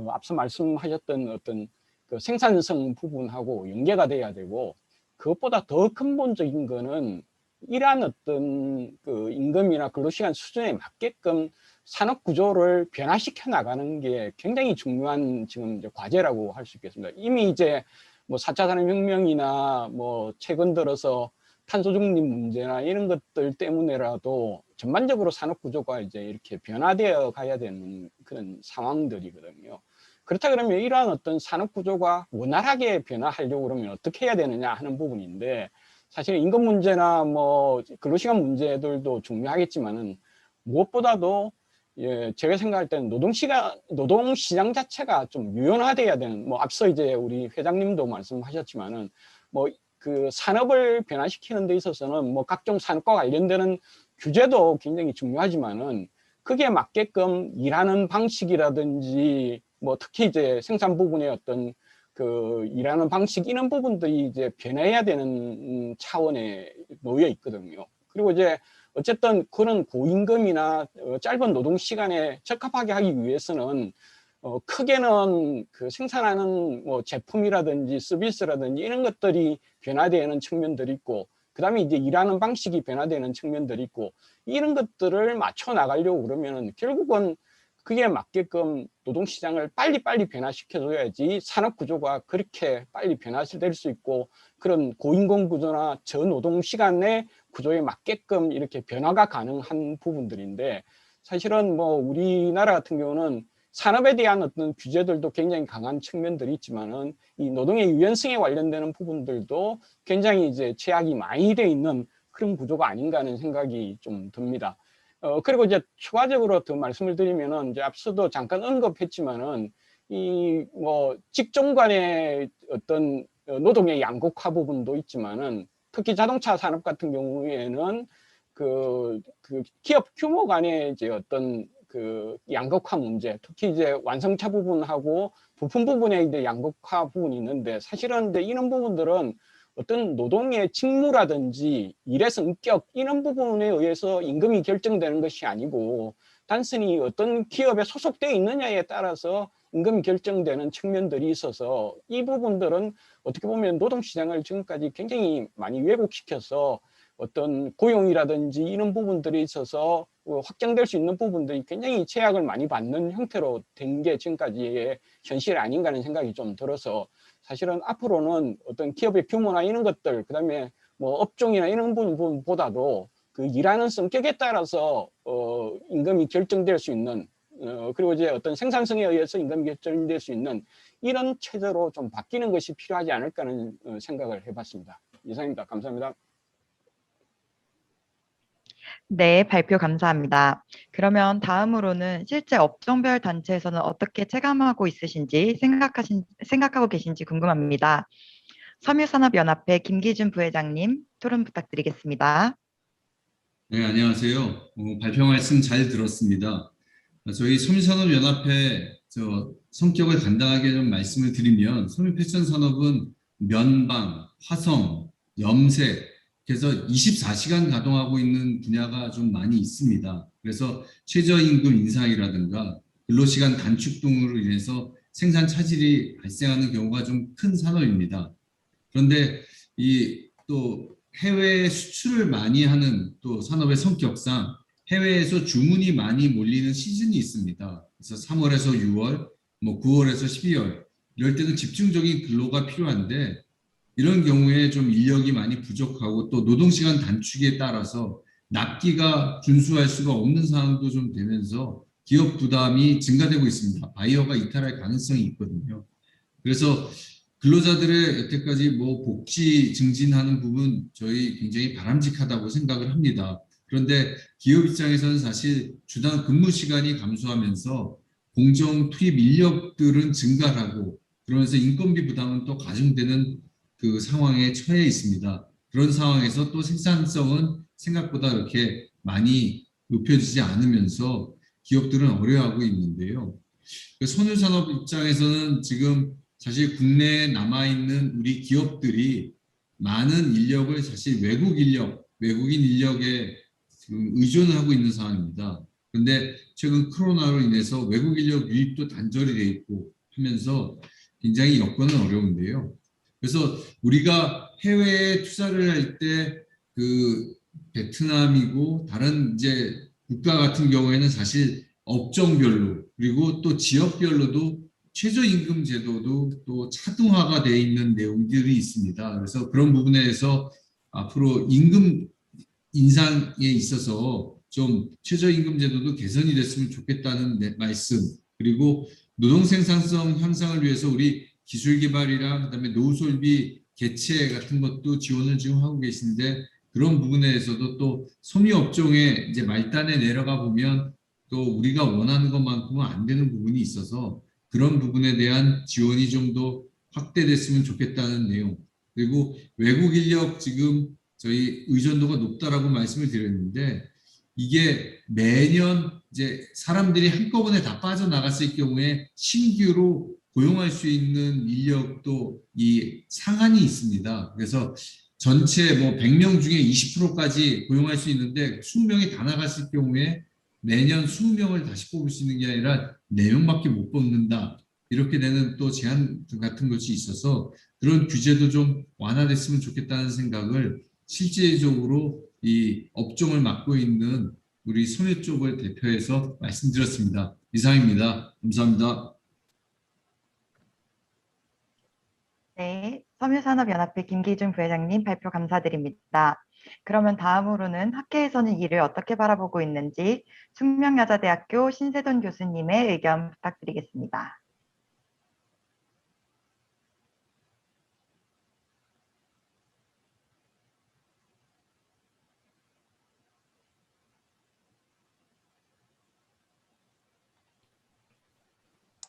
앞서 말씀하셨던 어떤 그 생산성 부분하고 연계가 돼야 되고, 그것보다 더 근본적인 거는 이러한 어떤 그 임금이나 근로시간 수준에 맞게끔 산업 구조를 변화시켜 나가는 게 굉장히 중요한 지금 이제 과제라고 할 수 있겠습니다. 이미 이제 뭐 4차 산업혁명이나 뭐 최근 들어서 탄소 중립 문제나 이런 것들 때문에라도 전반적으로 산업 구조가 이제 이렇게 변화되어 가야 되는 그런 상황들이거든요. 그렇다 그러면 이러한 어떤 산업 구조가 원활하게 변화하려고 그러면 어떻게 해야 되느냐 하는 부분인데, 사실 임금 문제나 뭐 근로시간 문제들도 중요하겠지만은 무엇보다도 제가 생각할 때는 노동시장 자체가 좀 유연화돼야 되는, 뭐 앞서 이제 우리 회장님도 말씀하셨지만은 뭐 그 산업을 변화시키는 데 있어서는 뭐 각종 산업과 관련되는 규제도 굉장히 중요하지만은 그게 맞게끔 일하는 방식이라든지 뭐 특히 이제 생산 부분의 어떤 그 일하는 방식 이런 부분들이 이제 변해야 되는 차원에 놓여 있거든요. 그리고 이제 어쨌든 그런 고임금이나 짧은 노동 시간에 적합하게 하기 위해서는 크게는 그 생산하는 뭐 제품이라든지 서비스라든지 이런 것들이 변화되는 측면들이 있고, 그다음에 이제 일하는 방식이 변화되는 측면들이 있고, 이런 것들을 맞춰 나가려고 그러면은 결국은 그게 맞게끔 노동시장을 빨리빨리 변화시켜줘야지 산업 구조가 그렇게 빨리 변화될 수 있고, 그런 고인공 구조나 저노동 시간의 구조에 맞게끔 이렇게 변화가 가능한 부분들인데, 사실은 뭐 우리나라 같은 경우는 산업에 대한 어떤 규제들도 굉장히 강한 측면들이 있지만은 이 노동의 유연성에 관련되는 부분들도 굉장히 이제 제약이 많이 돼 있는 그런 구조가 아닌가 하는 생각이 좀 듭니다. 그리고 이제 추가적으로 더 말씀을 드리면은 이제 앞서도 잠깐 언급했지만은 이 뭐 직종 간의 어떤 노동의 양극화 부분도 있지만은 특히 자동차 산업 같은 경우에는 그 기업 규모 간의 이제 어떤 그 양극화 문제, 특히 이제 완성차 부분하고 부품 부분에 이제 양극화 부분이 있는데, 사실은 이제 이런 부분들은 어떤 노동의 직무라든지 일의 성격 이런 부분에 의해서 임금이 결정되는 것이 아니고, 단순히 어떤 기업에 소속되어 있느냐에 따라서 임금이 결정되는 측면들이 있어서, 이 부분들은 어떻게 보면 노동시장을 지금까지 굉장히 많이 왜곡시켜서 어떤 고용이라든지 이런 부분들이 있어서 확장될 수 있는 부분들이 굉장히 제약을 많이 받는 형태로 된 게 지금까지의 현실이 아닌가 하는 생각이 좀 들어서, 사실은 앞으로는 어떤 기업의 규모나 이런 것들, 그다음에 뭐 업종이나 이런 부분보다도 그 일하는 성격에 따라서 임금이 결정될 수 있는, 그리고 이제 어떤 생산성에 의해서 임금이 결정될 수 있는 이런 체제로 좀 바뀌는 것이 필요하지 않을까 하는 생각을 해봤습니다. 이상입니다. 감사합니다. 네, 발표 감사합니다. 그러면 다음으로는 실제 업종별 단체에서는 어떻게 체감하고 있으신지 생각하고 계신지 궁금합니다. 섬유산업연합회 김기준 부회장님 토론 부탁드리겠습니다. 네, 안녕하세요. 발표 말씀 잘 들었습니다. 저희 섬유산업연합회 성격을 간단하게 좀 말씀을 드리면, 섬유 패션 산업은 면방, 화성, 염색, 그래서 24시간 가동하고 있는 분야가 좀 많이 있습니다. 그래서 최저임금 인상이라든가 근로시간 단축 등으로 인해서 생산 차질이 발생하는 경우가 좀 큰 산업입니다. 그런데 이 또 해외 수출을 많이 하는 또 산업의 성격상 해외에서 주문이 많이 몰리는 시즌이 있습니다. 그래서 3월에서 6월, 뭐 9월에서 12월 이럴 때는 집중적인 근로가 필요한데 이런 경우에 좀 인력이 많이 부족하고 또 노동시간 단축에 따라서 납기가 준수할 수가 없는 상황도 좀 되면서 기업 부담이 증가되고 있습니다. 바이어가 이탈할 가능성이 있거든요. 그래서 근로자들의 여태까지 뭐 복지 증진하는 부분 저희 굉장히 바람직하다고 생각을 합니다. 그런데 기업 입장에서는 사실 주당 근무 시간이 감소하면서 공정 투입 인력들은 증가하고 그러면서 인건비 부담은 또 가중되는 그 상황에 처해 있습니다. 그런 상황에서 또 생산성은 생각보다 그렇게 많이 높여지지 않으면서 기업들은 어려워하고 있는데요. 선유산업 입장에서는 지금 사실 국내에 남아있는 우리 기업들이 많은 인력을 사실 외국인 인력에 지금 의존을 하고 있는 상황입니다. 그런데 최근 코로나로 인해서 외국 인력 유입도 단절이 돼 있고 하면서 굉장히 여건은 어려운데요. 그래서 우리가 해외에 투자를 할 때 그 베트남이고 다른 이제 국가 같은 경우에는 사실 업종별로 그리고 또 지역별로도 최저임금 제도도 또 차등화가 되어 있는 내용들이 있습니다. 그래서 그런 부분에 대해서 앞으로 임금 인상에 있어서 좀 최저임금 제도도 개선이 됐으면 좋겠다는 말씀, 그리고 노동 생산성 향상을 위해서 우리 기술 개발이랑 그다음에 노후 설비 개체 같은 것도 지원을 지금 하고 계신데 그런 부분에 대해서도 또 섬유 업종에 이제 말단에 내려가 보면 또 우리가 원하는 것만큼은 안 되는 부분이 있어서 그런 부분에 대한 지원이 좀 더 확대됐으면 좋겠다는 내용, 그리고 외국 인력 지금 저희 의존도가 높다라고 말씀을 드렸는데 이게 매년 이제 사람들이 한꺼번에 다 빠져나갔을 경우에 신규로 고용할 수 있는 인력도 이 상한이 있습니다. 그래서 전체 뭐 100명 중에 20%까지 고용할 수 있는데 20명이 다 나갔을 경우에 매년 20명을 다시 뽑을 수 있는 게 아니라 4명밖에 못 뽑는다. 이렇게 되는 또 제한 같은 것이 있어서 그런 규제도 좀 완화됐으면 좋겠다는 생각을 실질적으로 이 업종을 맡고 있는 우리 손해 쪽을 대표해서 말씀드렸습니다. 이상입니다. 감사합니다. 네, 섬유산업연합회 김기준 부회장님 발표 감사드립니다. 그러면 다음으로는 학계에서는 이를 어떻게 바라보고 있는지 숙명여자대학교 신세돈 교수님의 의견 부탁드리겠습니다.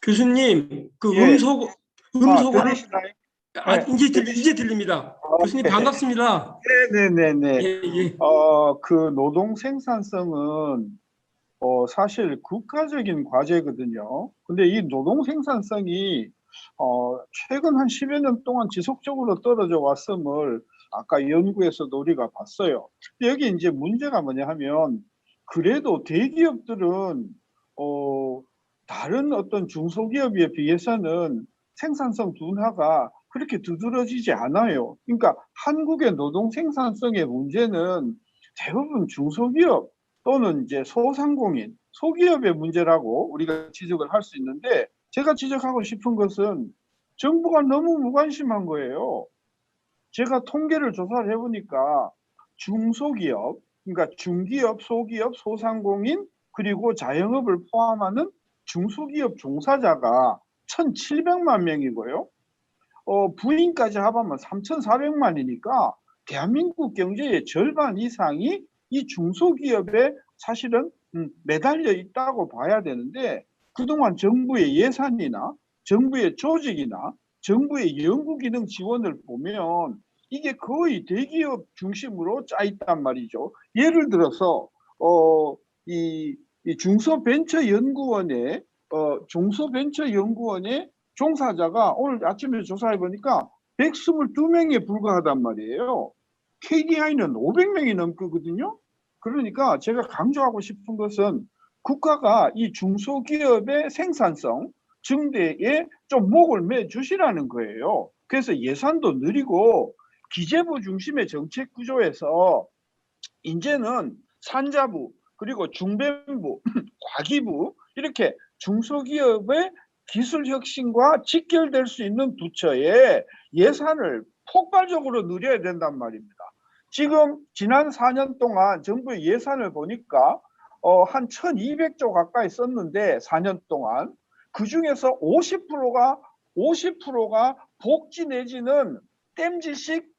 교수님, 그 예. 음소거 들리시나요? 이제 들립니다. 교수님 반갑습니다. 네네네네. 예. 그 노동 생산성은 사실 국가적인 과제거든요. 근데 이 노동 생산성이 최근 한 10여 년 동안 지속적으로 떨어져 왔음을 아까 연구에서도 우리가 봤어요. 여기 이제 문제가 뭐냐 하면 그래도 대기업들은 다른 어떤 중소기업에 비해서는 생산성 둔화가 그렇게 두드러지지 않아요. 그러니까 한국의 노동 생산성의 문제는 대부분 중소기업 또는 이제 소상공인, 소기업의 문제라고 우리가 지적을 할 수 있는데 제가 지적하고 싶은 것은 정부가 너무 무관심한 거예요. 제가 통계를 조사를 해보니까 중소기업, 그러니까 중기업, 소기업, 소상공인 그리고 자영업을 포함하는 중소기업 종사자가 1,700만 명이고요. 부인까지 합하면 3,400만이니까 대한민국 경제의 절반 이상이 이 중소기업에 사실은 매달려 있다고 봐야 되는데 그동안 정부의 예산이나 정부의 조직이나 정부의 연구기능 지원을 보면 이게 거의 대기업 중심으로 짜 있단 말이죠. 예를 들어서 이 중소벤처연구원의 종사자가 오늘 아침에 조사해 보니까 122명에 불과하단 말이에요. KDI는 500명이 넘거든요. 그러니까 제가 강조하고 싶은 것은 국가가 이 중소기업의 생산성 증대에 좀 목을 매 주시라는 거예요. 그래서 예산도 느리고 기재부 중심의 정책 구조에서 이제는 산자부 그리고 중변부, 과기부 이렇게 중소기업의 기술 혁신과 직결될 수 있는 부처에 예산을 폭발적으로 늘려야 된단 말입니다. 지금 지난 4년 동안 정부의 예산을 보니까 한 1200조 가까이 썼는데 4년 동안 그중에서 50%가 복지 내지는 땜질식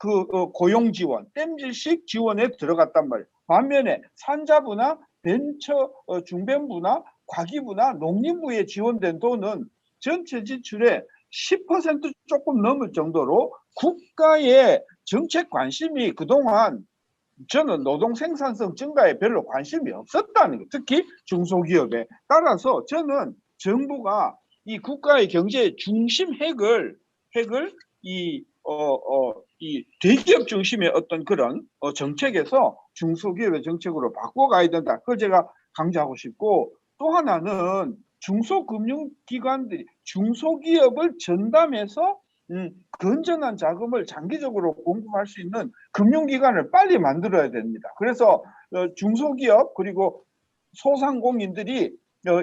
고용 지원, 땜질식 지원에 들어갔단 말이에요. 반면에 산자부나 벤처 중변부나 과기부나 농림부에 지원된 돈은 전체 지출의 10% 조금 넘을 정도로 국가의 정책 관심이 그동안 저는 노동 생산성 증가에 별로 관심이 없었다는 거, 특히 중소기업에. 따라서 저는 정부가 이 국가의 경제 중심 핵을 이 대기업 중심의 어떤 그런 정책에서 중소기업의 정책으로 바꿔가야 된다. 그걸 제가 강조하고 싶고, 또 하나는 중소금융기관들이 중소기업을 전담해서 건전한 자금을 장기적으로 공급할 수 있는 금융기관을 빨리 만들어야 됩니다. 그래서 중소기업 그리고 소상공인들이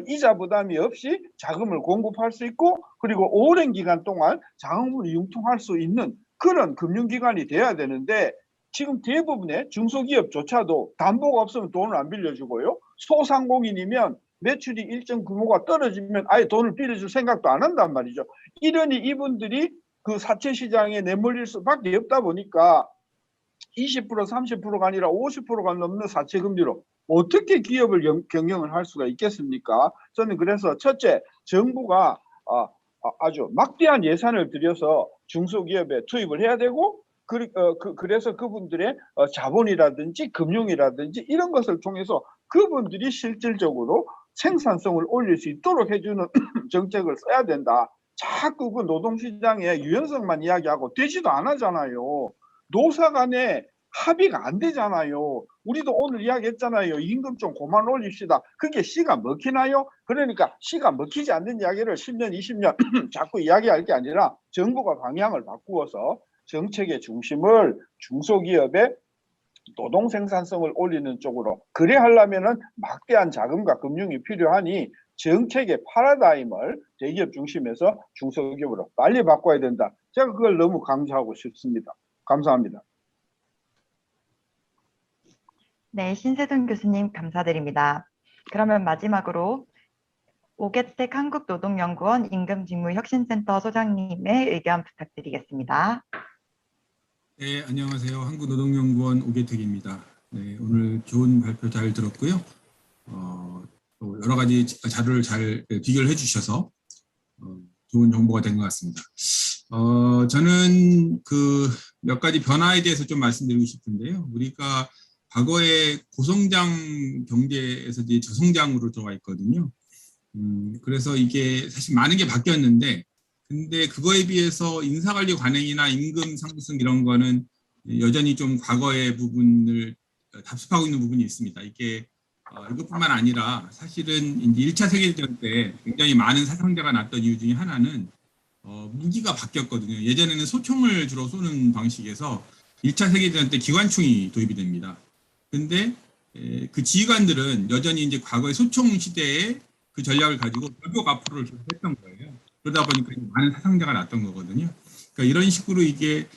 이자 부담이 없이 자금을 공급할 수 있고, 그리고 오랜 기간 동안 자금을 융통할 수 있는 그런 금융기관이 돼야 되는데, 지금 대부분의 중소기업조차도 담보가 없으면 돈을 안 빌려주고요. 소상공인이면 매출이 일정 규모가 떨어지면 아예 돈을 빌려줄 생각도 안 한단 말이죠. 이러니 이분들이 그 사채 시장에 내몰릴 수밖에 없다 보니까 20% 30%가 아니라 50%가 넘는 사채 금리로 어떻게 기업을 경영을 할 수가 있겠습니까? 저는 그래서 첫째, 정부가 아주 막대한 예산을 들여서 중소기업에 투입을 해야 되고, 그래서 그분들의 자본이라든지 금융이라든지 이런 것을 통해서 그분들이 실질적으로 생산성을 올릴 수 있도록 해주는 정책을 써야 된다. 자꾸 그 노동시장의 유연성만 이야기하고 되지도 않았잖아요. 노사 간에 합의가 안 되잖아요. 우리도 오늘 이야기했잖아요. 임금 좀 그만 올립시다. 그게 씨가 먹히나요? 그러니까 씨가 먹히지 않는 이야기를 10년, 20년 자꾸 이야기할 게 아니라 정부가 방향을 바꾸어서 정책의 중심을 중소기업의 노동 생산성을 올리는 쪽으로, 그래 하려면은 막대한 자금과 금융이 필요하니 정책의 파라다임을 대기업 중심에서 중소기업으로 빨리 바꿔야 된다. 제가 그걸 너무 강조하고 싶습니다. 감사합니다. 네, 신세돈 교수님 감사드립니다. 그러면 마지막으로 오게텍 한국노동연구원 임금직무혁신센터 소장님의 의견 부탁드리겠습니다. 네, 안녕하세요. 한국노동연구원 오게텍입니다. 네, 오늘 좋은 발표 잘 들었고요. 또 여러 가지 자료를 잘 비교를 해주셔서 좋은 정보가 된 것 같습니다. 저는 그 몇 가지 변화에 대해서 좀 말씀드리고 싶은데요. 우리가 과거에 고성장 경제에서 이제 저성장으로 들어가 있거든요. 그래서 이게 사실 많은 게 바뀌었는데, 근데 그거에 비해서 인사관리 관행이나 임금 상승 이런 거는 여전히 좀 과거의 부분을 답습하고 있는 부분이 있습니다. 이게 이것뿐만 아니라 사실은 이제 1차 세계대전 때 굉장히 많은 사상자가 났던 이유 중에 하나는 무기가 바뀌었거든요. 예전에는 소총을 주로 쏘는 방식에서 1차 세계대전 때 기관총이 도입이 됩니다. 근데 그 지휘관들은 여전히 이제 과거의 소총 시대에 그 전략을 가지고 결국 앞으로를 계속 했던 거예요. 그러다 보니까 많은 사상자가 났던 거거든요. 그러니까 이런 식으로 이게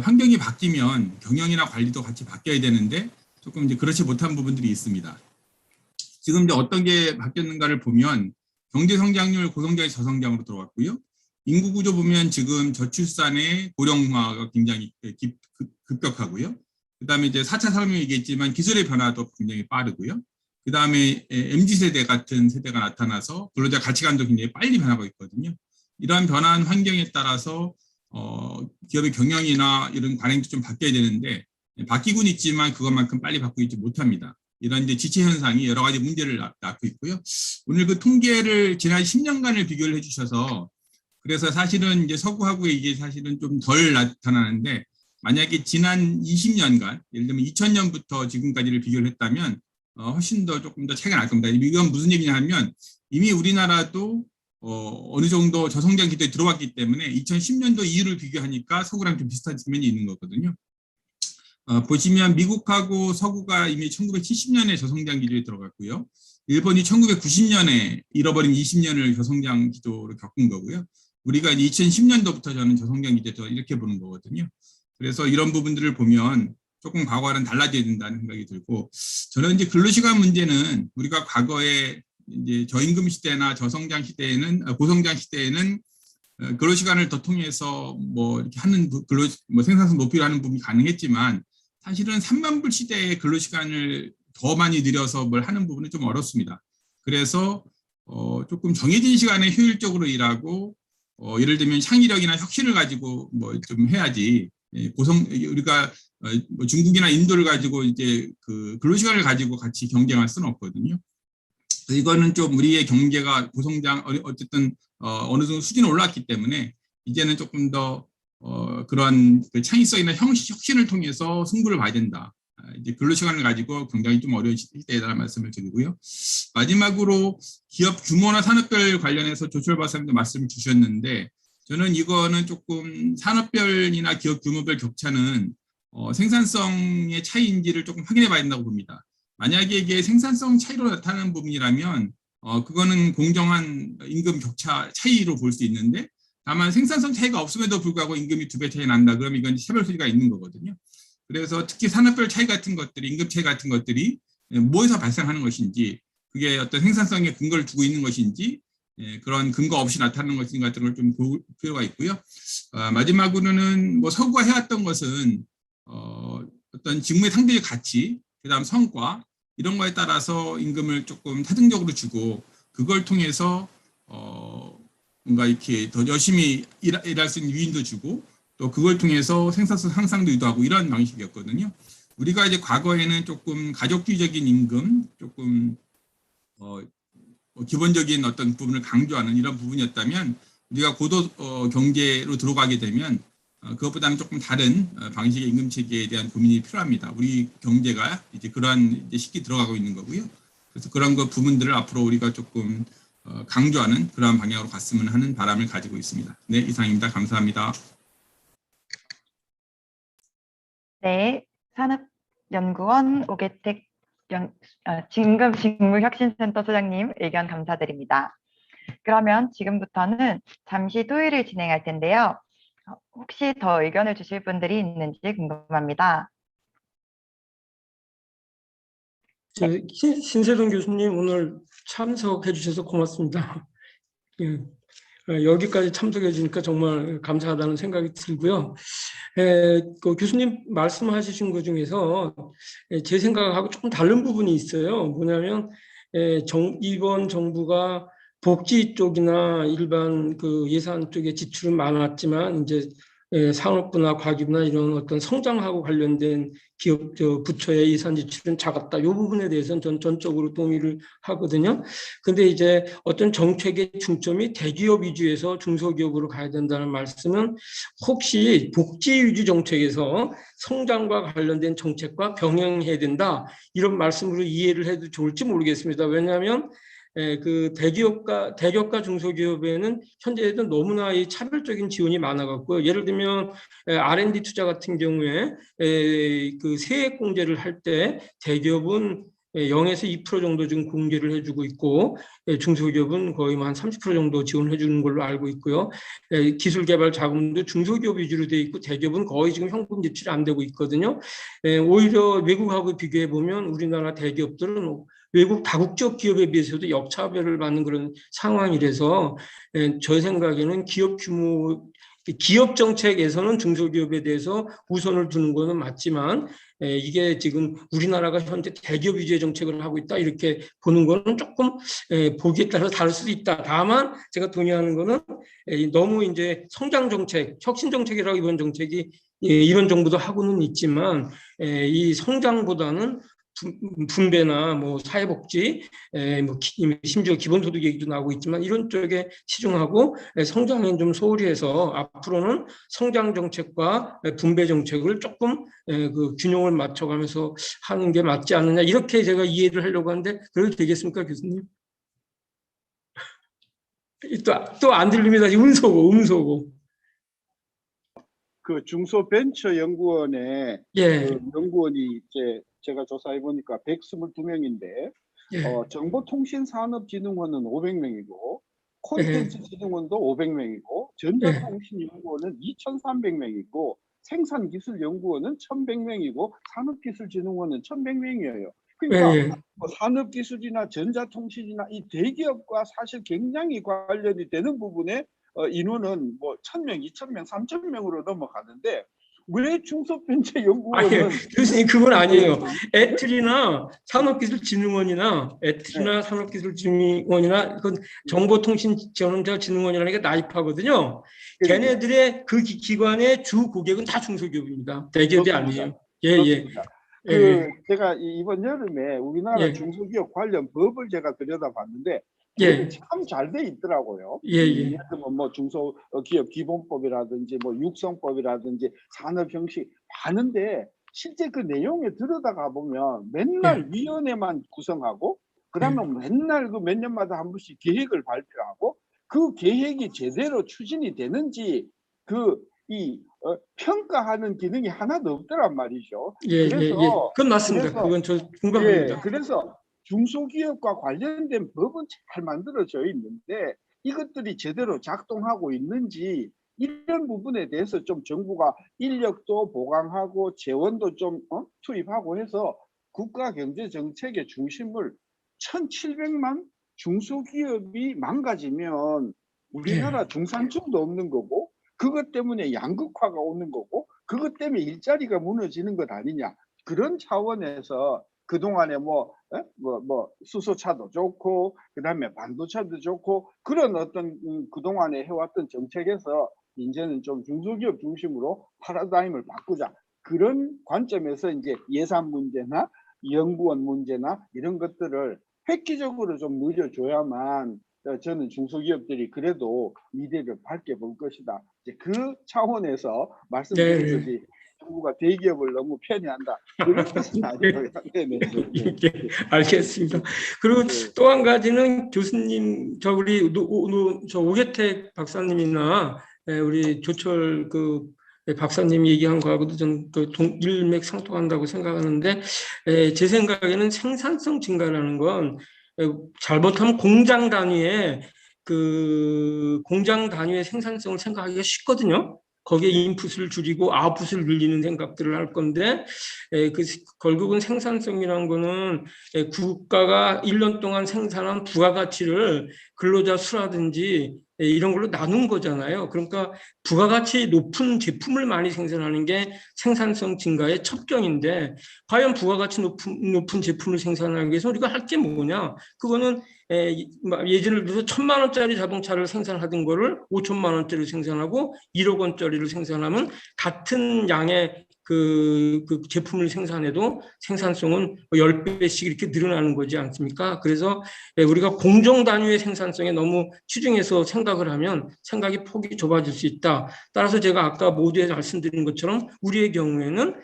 환경이 바뀌면 경영이나 관리도 같이 바뀌어야 되는데 조금 이제 그렇지 못한 부분들이 있습니다. 지금 이제 어떤 게 바뀌었는가를 보면 경제 성장률 고성장에서 저성장으로 들어왔고요. 인구 구조 보면 지금 저출산의 고령화가 굉장히 급격하고요. 그다음에 이제 4차 산업이 얘기했지만 기술의 변화도 굉장히 빠르고요. 그다음에 MZ세대 같은 세대가 나타나서 근로자 가치관도 굉장히 빨리 변하고 있거든요. 이러한 변화한 환경에 따라서 기업의 경영이나 이런 관행도 좀 바뀌어야 되는데 바뀌고는 있지만 그것만큼 빨리 바꾸지 못합니다. 이런 이제 지체 현상이 여러 가지 문제를 낳고 있고요. 오늘 그 통계를 지난 10년간을 비교를 해주셔서 그래서 사실은 이제 서구하고 이게 사실은 좀 덜 나타나는데 만약에 지난 20년간 예를 들면 2000년부터 지금까지를 비교를 했다면 훨씬 더 조금 더 차이가 날 겁니다. 이건 무슨 얘기냐 하면 이미 우리나라도 어느 정도 저성장 기대에 들어왔기 때문에 2010년도 이후를 비교하니까 서구랑 좀 비슷한 측면이 있는 거거든요. 보시면 미국하고 서구가 이미 1970년에 저성장 기조에 들어갔고요. 일본이 1990년에 잃어버린 20년을 저성장 기조로 겪은 거고요. 우리가 2010년도부터 저는 저성장 기조에 이렇게 보는 거거든요. 그래서 이런 부분들을 보면 조금 과거와는 달라져야 된다는 생각이 들고, 저는 이제 근로시간 문제는 우리가 과거에 이제 저임금 시대나 저성장 시대에는 고성장 시대에는 근로시간을 더 통해서 뭐 이렇게 하는 생산성 높이를 하는 부분이 가능했지만 사실은 3만 불 시대의 근로시간을 더 많이 늘려서 뭘 하는 부분은 좀 어렵습니다. 그래서 조금 정해진 시간에 효율적으로 일하고 예를 들면 창의력이나 혁신을 가지고 뭐 좀 해야지. 우리가 뭐 중국이나 인도를 가지고 이제 그 근로시간을 가지고 같이 경쟁할 수는 없거든요. 그래서 이거는 좀 우리의 경제가 고성장 어쨌든 어느 정도 수준에 올랐기 때문에 이제는 조금 더 그런 그 창의성이나 혁신을 통해서 승부를 봐야 된다. 이제 근로시간을 가지고 굉장히 좀 어려운 시대에다가 말씀을 드리고요. 마지막으로 기업 규모나 산업별 관련해서 조철 박사님도 말씀을 주셨는데, 저는 이거는 조금 산업별이나 기업 규모별 격차는 생산성의 차이인지를 조금 확인해 봐야 된다고 봅니다. 만약에 이게 생산성 차이로 나타나는 부분이라면 그거는 공정한 임금 격차 차이로 볼 수 있는데, 다만 생산성 차이가 없음에도 불구하고 임금이 2배 차이 난다 그러면 이건 차별 소지가 있는 거거든요. 그래서 특히 산업별 차이 같은 것들이, 임금 차이 같은 것들이 뭐에서 발생하는 것인지, 그게 어떤 생산성에 근거를 두고 있는 것인지, 그런 근거 없이 나타나는 것인지 같은 걸 좀 볼 필요가 있고요. 마지막으로는 뭐 서구가 해왔던 것은 어떤 직무의 상대적 가치, 그다음 성과 이런 거에 따라서 임금을 조금 타등적으로 주고, 그걸 통해서 뭔가 이렇게 더 열심히 일할 수 있는 유인도 주고, 또 그걸 통해서 생산성 향상도 유도하고 이런 방식이었거든요. 우리가 이제 과거에는 조금 가족주의적인 임금, 조금 기본적인 어떤 부분을 강조하는 이런 부분이었다면, 우리가 고도 경제로 들어가게 되면 그것보다는 조금 다른 방식의 임금 체계에 대한 고민이 필요합니다. 우리 경제가 이제 그러한 이제 시기 들어가고 있는 거고요. 그래서 그런 거 부분들을 앞으로 우리가 조금 강조하는 그러한 방향으로 갔으면 하는 바람을 가지고 있습니다. 네, 이상입니다. 감사합니다. 네, 산업연구원 오계택 임금직무혁신센터 소장님 의견 감사드립니다. 그러면 지금부터는 잠시 토의를 진행할 텐데요. 혹시 더 의견을 주실 분들이 있는지 궁금합니다. 신세동 교수님 오늘 참석해 주셔서 고맙습니다. 여기까지 참석해 주니까 정말 감사하다는 생각이 들고요. 그 교수님 말씀하신 것 중에서 제 생각하고 조금 다른 부분이 있어요. 뭐냐면 이번 정부가 복지 쪽이나 일반 그 예산 쪽에 지출은 많았지만 이제 산업부나 과기부나 이런 어떤 성장하고 관련된 기업 부처의 예산 지출은 작았다. 이 부분에 대해서는 전 전적으로 동의를 하거든요. 근데 이제 어떤 정책의 중점이 대기업 위주에서 중소기업으로 가야 된다는 말씀은 혹시 복지 위주 정책에서 성장과 관련된 정책과 병행해야 된다. 이런 말씀으로 이해를 해도 좋을지 모르겠습니다. 왜냐하면 그 대기업과 중소기업에는 현재에도 너무나 이 차별적인 지원이 많아갖고요. 예를 들면 R&D 투자 같은 경우에 그 세액 공제를 할 때 대기업은 0에서 2% 정도 지금 공제를 해주고 있고, 중소기업은 거의 한 30% 정도 지원해 주는 걸로 알고 있고요. 기술개발 자금도 중소기업 위주로 돼 있고 대기업은 거의 지금 현금 지출이 안 되고 있거든요. 오히려 외국하고 비교해 보면 우리나라 대기업들은 외국 다국적 기업에 비해서도 역차별을 받는 그런 상황이라서 저 생각에는 기업 정책에서는 중소기업에 대해서 우선을 두는 것은 맞지만 이게 지금 우리나라가 현재 대기업 위주의 정책을 하고 있다 이렇게 보는 거는 조금 보기에 따라서 다를 수도 있다. 다만 제가 동의하는 거는 너무 이제 성장 정책, 혁신 정책이라고 이번 정책이 이런 정부도 하고는 있지만 이 성장보다는 분배나 뭐 사회복지, 심지어 기본소득 얘기도 나오고 있지만 이런 쪽에 치중하고 성장에 좀 소홀히 해서 앞으로는 성장 정책과 분배 정책을 조금 그 균형을 맞춰가면서 하는 게 맞지 않느냐 이렇게 제가 이해를 하려고 하는데 그래도 되겠습니까, 교수님? 또 안 들립니다. 음소거. 그 중소벤처연구원의 예. 그 연구원이 이제 제가 조사해 보니까 122명인데 예. 정보통신산업진흥원은 500명이고 콘텐츠진흥원도 500명이고 전자통신연구원은 2,300명이고 생산기술연구원은 1,100명이고 산업기술진흥원은 1,100명이에요. 그러니까 예. 뭐 산업기술이나 전자통신이나 이 대기업과 사실 굉장히 관련이 되는 부분에 인원은 뭐 1,000명, 2,000명, 3,000명으로 넘어가는데 왜 중소벤처연구원은 아니, 교수님 그건 아니에요. 애틀이나 산업기술진흥원이나 그건 정보통신전자진흥원이라는 게 나입하거든요. 걔네들의 그 기관의 주 고객은 다 중소기업입니다. 대기업이 아니에요. 예. 제가 이번 여름에 우리나라 예. 중소기업 관련 법을 제가 들여다봤는데 예. 참 잘 돼 있더라고요. 예. 예를 들면 뭐 중소기업 기본법이라든지 뭐 육성법이라든지 산업 형식 많은데 실제 그 내용에 들여다가 보면 맨날 위원회만 구성하고 그다음에 맨날 그 몇 년마다 한 번씩 계획을 발표하고 그 계획이 제대로 추진이 되는지 평가하는 기능이 하나도 없더란 말이죠. 그래서 그건 맞습니다. 그건 저 공감합니다. 그래서 중소기업과 관련된 법은 잘 만들어져 있는데 이것들이 제대로 작동하고 있는지 이런 부분에 대해서 좀 정부가 인력도 보강하고 재원도 좀 투입하고 해서 국가 경제 정책의 중심을 1,700만 중소기업이 망가지면 우리나라 중산층도 없는 거고 그것 때문에 양극화가 오는 거고 그것 때문에 일자리가 무너지는 것 아니냐 그런 차원에서 그동안에 수소차도 좋고 그다음에 반도체도 좋고 그런 어떤 그동안에 해왔던 정책에서 이제는 좀 중소기업 중심으로 패러다임을 바꾸자 그런 관점에서 이제 예산 문제나 연구원 문제나 이런 것들을 획기적으로 좀 늘려줘야만 저는 중소기업들이 그래도 미래를 밝게 볼 것이다. 이제 그 차원에서 말씀드린 거지. 정부가 대기업을 너무 편애한다. 그런 뜻은 아니고요. 네네. 알겠습니다. 그리고 또 한 가지는 교수님, 우리 오계택 박사님이나 우리 조철 박사님이 얘기한 거하고도 좀 일맥상통한다고 생각하는데 제 생각에는 생산성 증가라는 건 잘못하면 공장 단위의 생산성을 생각하기가 쉽거든요. 거기에 인풋을 줄이고 아웃풋을 늘리는 생각들을 할 건데 결국은 생산성이라는 거는 국가가 1년 동안 생산한 부가가치를 근로자 수라든지 이런 걸로 나눈 거잖아요. 그러니까 부가가치 높은 제품을 많이 생산하는 게 생산성 증가의 첩경인데 과연 부가가치 높은 제품을 생산하기 위해서 우리가 할 게 뭐냐? 그거는 예를 들어서 1,000만 원짜리 자동차를 생산하던 거를 5천만 원짜리를 생산하고 1억 원짜리를 생산하면 같은 양의 그 제품을 생산해도 생산성은 10배씩 이렇게 늘어나는 거지 않습니까? 그래서 우리가 공정 단위의 생산성에 너무 치중해서 생각을 하면 생각이 폭이 좁아질 수 있다. 따라서 제가 아까 모두에 말씀드린 것처럼 우리의 경우에는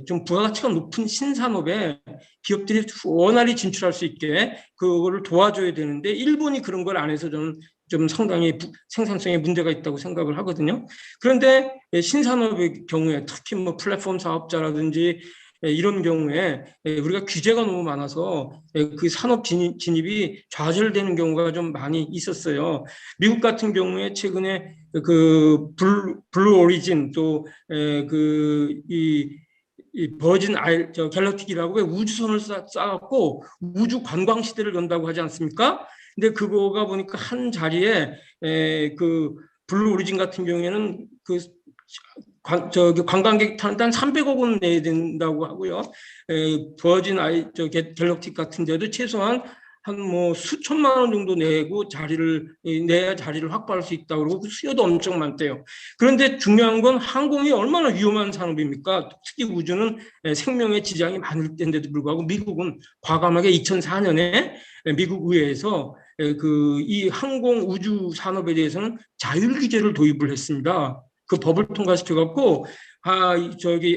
좀 부가가치가 높은 신산업에 기업들이 원활히 진출할 수 있게 그거를 도와줘야 되는데 일본이 그런 걸 안 해서 저는 좀 상당히 생산성에 문제가 있다고 생각을 하거든요. 그런데 신산업의 경우에 특히 뭐 플랫폼 사업자라든지 이런 경우에 우리가 규제가 너무 많아서 그 산업 진입이 좌절되는 경우가 좀 많이 있었어요. 미국 같은 경우에 최근에 그 블루 오리진 또 이 버진 갤럭틱이라고 우주선을 쏴갖고 우주 관광 시대를 연다고 하지 않습니까? 근데 그거가 보니까 한 자리에 그 블루 오리진 같은 경우에는 관광객 타는데 한 300억 원 내야 된다고 하고요. 버진 갤럭틱 같은 데도 최소한 한 뭐 수천만 원 정도 내고 내야 자리를 확보할 수 있다고 그러고 그 수요도 엄청 많대요. 그런데 중요한 건 항공이 얼마나 위험한 산업입니까? 특히 우주는 생명에 지장이 많을 텐데도 불구하고 미국은 과감하게 2004년에 미국 의회에서 이 항공 우주 산업에 대해서는 자율 규제를 도입을 했습니다. 그 법을 통과시켜 갖고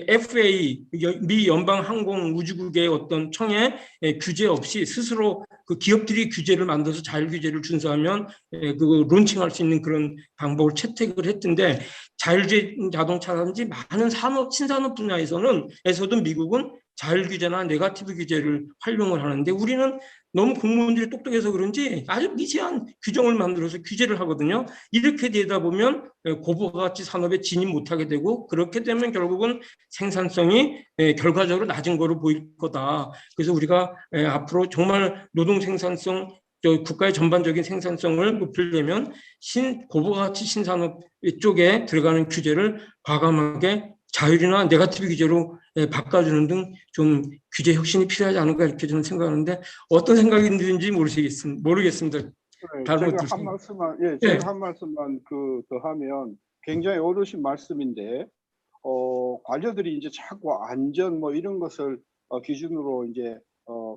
FAA 미 연방 항공 우주국의 어떤 청의 규제 없이 스스로 그 기업들이 규제를 만들어서 자율 규제를 준수하면 그 론칭할 수 있는 그런 방법을 채택을 했던데 자율주행 자동차라든지 많은 신산업 분야에서도 미국은 자율 규제나 네거티브 규제를 활용을 하는데 우리는 너무 공무원들이 똑똑해서 그런지 아주 미세한 규정을 만들어서 규제를 하거든요. 이렇게 되다 보면 고부가치 산업에 진입 못하게 되고 그렇게 되면 결국은 생산성이 결과적으로 낮은 거로 보일 거다. 그래서 우리가 앞으로 정말 노동 생산성 국가의 전반적인 생산성을 높이려면 고부가치 신산업 쪽에 들어가는 규제를 과감하게 자율이나 네거티브 규제로 바꿔주는 등 좀 규제 혁신이 필요하지 않을까 이렇게 저는 생각하는데 어떤 생각이 드는지 모르겠습니다. 제가 한 말씀만 더하면 굉장히 어르신 말씀인데 관료들이 이제 자꾸 안전 뭐 이런 것을 기준으로 이제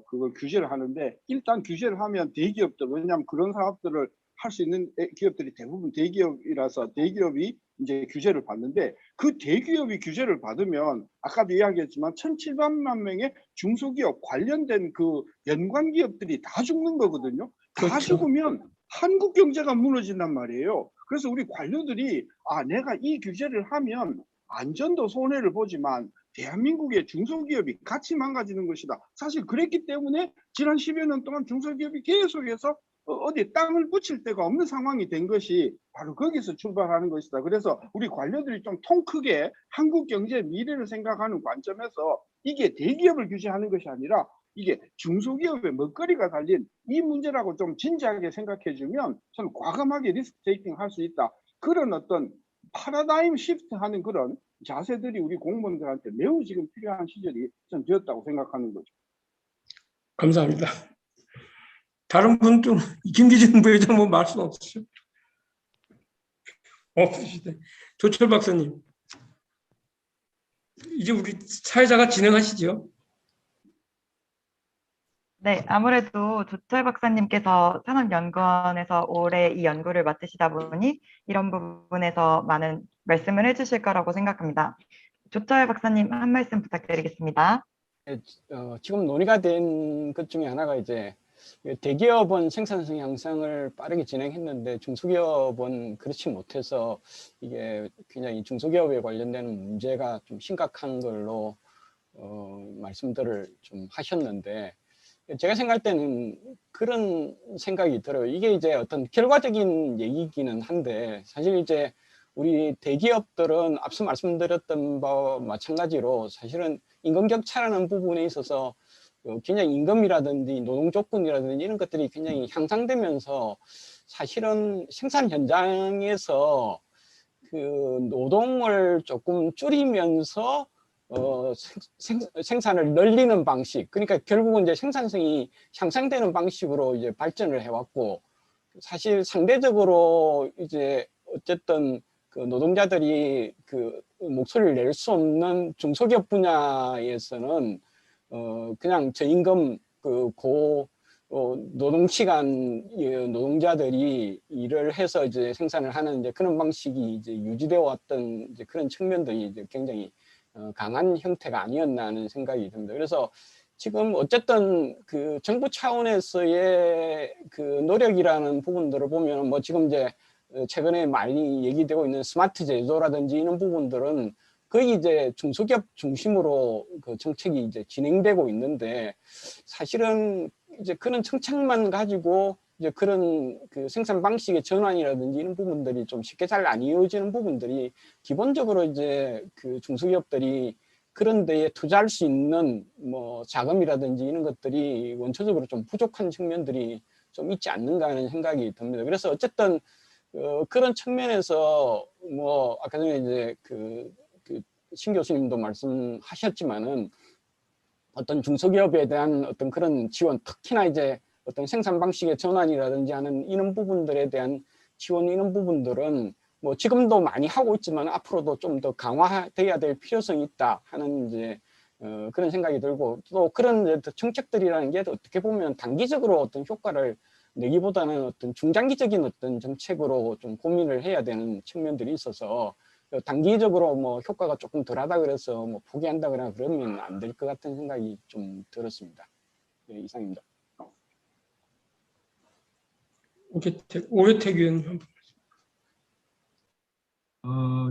그걸 규제를 하는데 일단 규제를 하면 대기업들 왜냐하면 그런 사업들을 할 수 있는 기업들이 대부분 대기업이라서 대기업이 이제 규제를 받는데 그 대기업이 규제를 받으면 아까도 이야기했지만 1,700만 명의 중소기업 관련된 그 연관 기업들이 다 죽는 거거든요. 다 그렇죠. 죽으면 한국 경제가 무너진단 말이에요. 그래서 우리 관료들이 내가 이 규제를 하면 안전도 손해를 보지만 대한민국의 중소기업이 같이 망가지는 것이다. 사실 그랬기 때문에 지난 10여 년 동안 중소기업이 계속해서 어디 땅을 붙일 데가 없는 상황이 된 것이 바로 거기서 출발하는 것이다. 그래서 우리 관료들이 좀 통 크게 한국 경제의 미래를 생각하는 관점에서 이게 대기업을 규제하는 것이 아니라 이게 중소기업의 먹거리가 달린 이 문제라고 좀 진지하게 생각해 주면 저는 과감하게 리스크 테이킹 할 수 있다. 그런 어떤 파라다임 시프트 하는 그런 자세들이 우리 공무원들한테 매우 지금 필요한 시절이 좀 되었다고 생각하는 거죠. 감사합니다. 다른 분도 김기준 부회장 뭐 말씀 없으시죠? 없으시대. 조철 박사님. 이제 우리 사회자가 진행하시죠. 네, 아무래도 조철 박사님께서 산업연구원에서 올해 이 연구를 맡으시다 보니 이런 부분에서 많은 말씀을 해주실 거라고 생각합니다. 조철 박사님 한 말씀 부탁드리겠습니다. 지금 논의가 된 것 중에 하나가 이제 대기업은 생산성 향상을 빠르게 진행했는데 중소기업은 그렇지 못해서 이게 굉장히 중소기업에 관련된 문제가 좀 심각한 걸로 말씀들을 좀 하셨는데 제가 생각할 때는 그런 생각이 들어요. 이게 이제 어떤 결과적인 얘기기는 한데 사실 이제 우리 대기업들은 앞서 말씀드렸던 바와 마찬가지로 사실은 임금격차라는 부분에 있어서 굉장히 임금이라든지 노동 조건이라든지 이런 것들이 굉장히 향상되면서 사실은 생산 현장에서 그 노동을 조금 줄이면서 생산을 늘리는 방식, 그러니까 결국은 이제 생산성이 향상되는 방식으로 이제 발전을 해왔고, 사실 상대적으로 이제 어쨌든 그 노동자들이 그 목소리를 낼 수 없는 중소기업 분야에서는 그냥 저임금 노동시간 노동자들이 일을 해서 이제 생산을 하는 이제 그런 방식이 이제 유지되어 왔던 이제 그런 측면들이 이제 굉장히 강한 형태가 아니었나 하는 생각이 듭니다. 그래서 지금 어쨌든 그 정부 차원에서의 그 노력이라는 부분들을 보면 뭐 지금 이제 최근에 많이 얘기되고 있는 스마트 제조라든지 이런 부분들은 거의 이제 중소기업 중심으로 그 정책이 이제 진행되고 있는데 사실은 이제 그런 정책만 가지고 이제 그런 그 생산 방식의 전환이라든지 이런 부분들이 좀 쉽게 잘 안 이루어지는 부분들이 기본적으로 이제 그 중소기업들이 그런 데에 투자할 수 있는 뭐 자금이라든지 이런 것들이 원초적으로 좀 부족한 측면들이 좀 있지 않는가 하는 생각이 듭니다. 그래서 어쨌든 그런 측면에서 뭐 아까 전에 이제 신 교수님도 말씀하셨지만은 어떤 중소기업에 대한 어떤 그런 지원, 특히나 이제 어떤 생산 방식의 전환이라든지 하는 이런 부분들에 대한 지원 이런 부분들은 뭐 지금도 많이 하고 있지만 앞으로도 좀 더 강화돼야 될 필요성이 있다 하는 이제 그런 생각이 들고, 또 그런 이제 정책들이라는 게 어떻게 보면 단기적으로 어떤 효과를 내기보다는 어떤 중장기적인 어떤 정책으로 좀 고민을 해야 되는 측면들이 있어서 단기적으로 뭐 효과가 조금 덜하다 그래서 뭐 포기한다거나 그러면 안 될 것 같은 생각이 좀 들었습니다. 네, 이상입니다. 오회택 의원.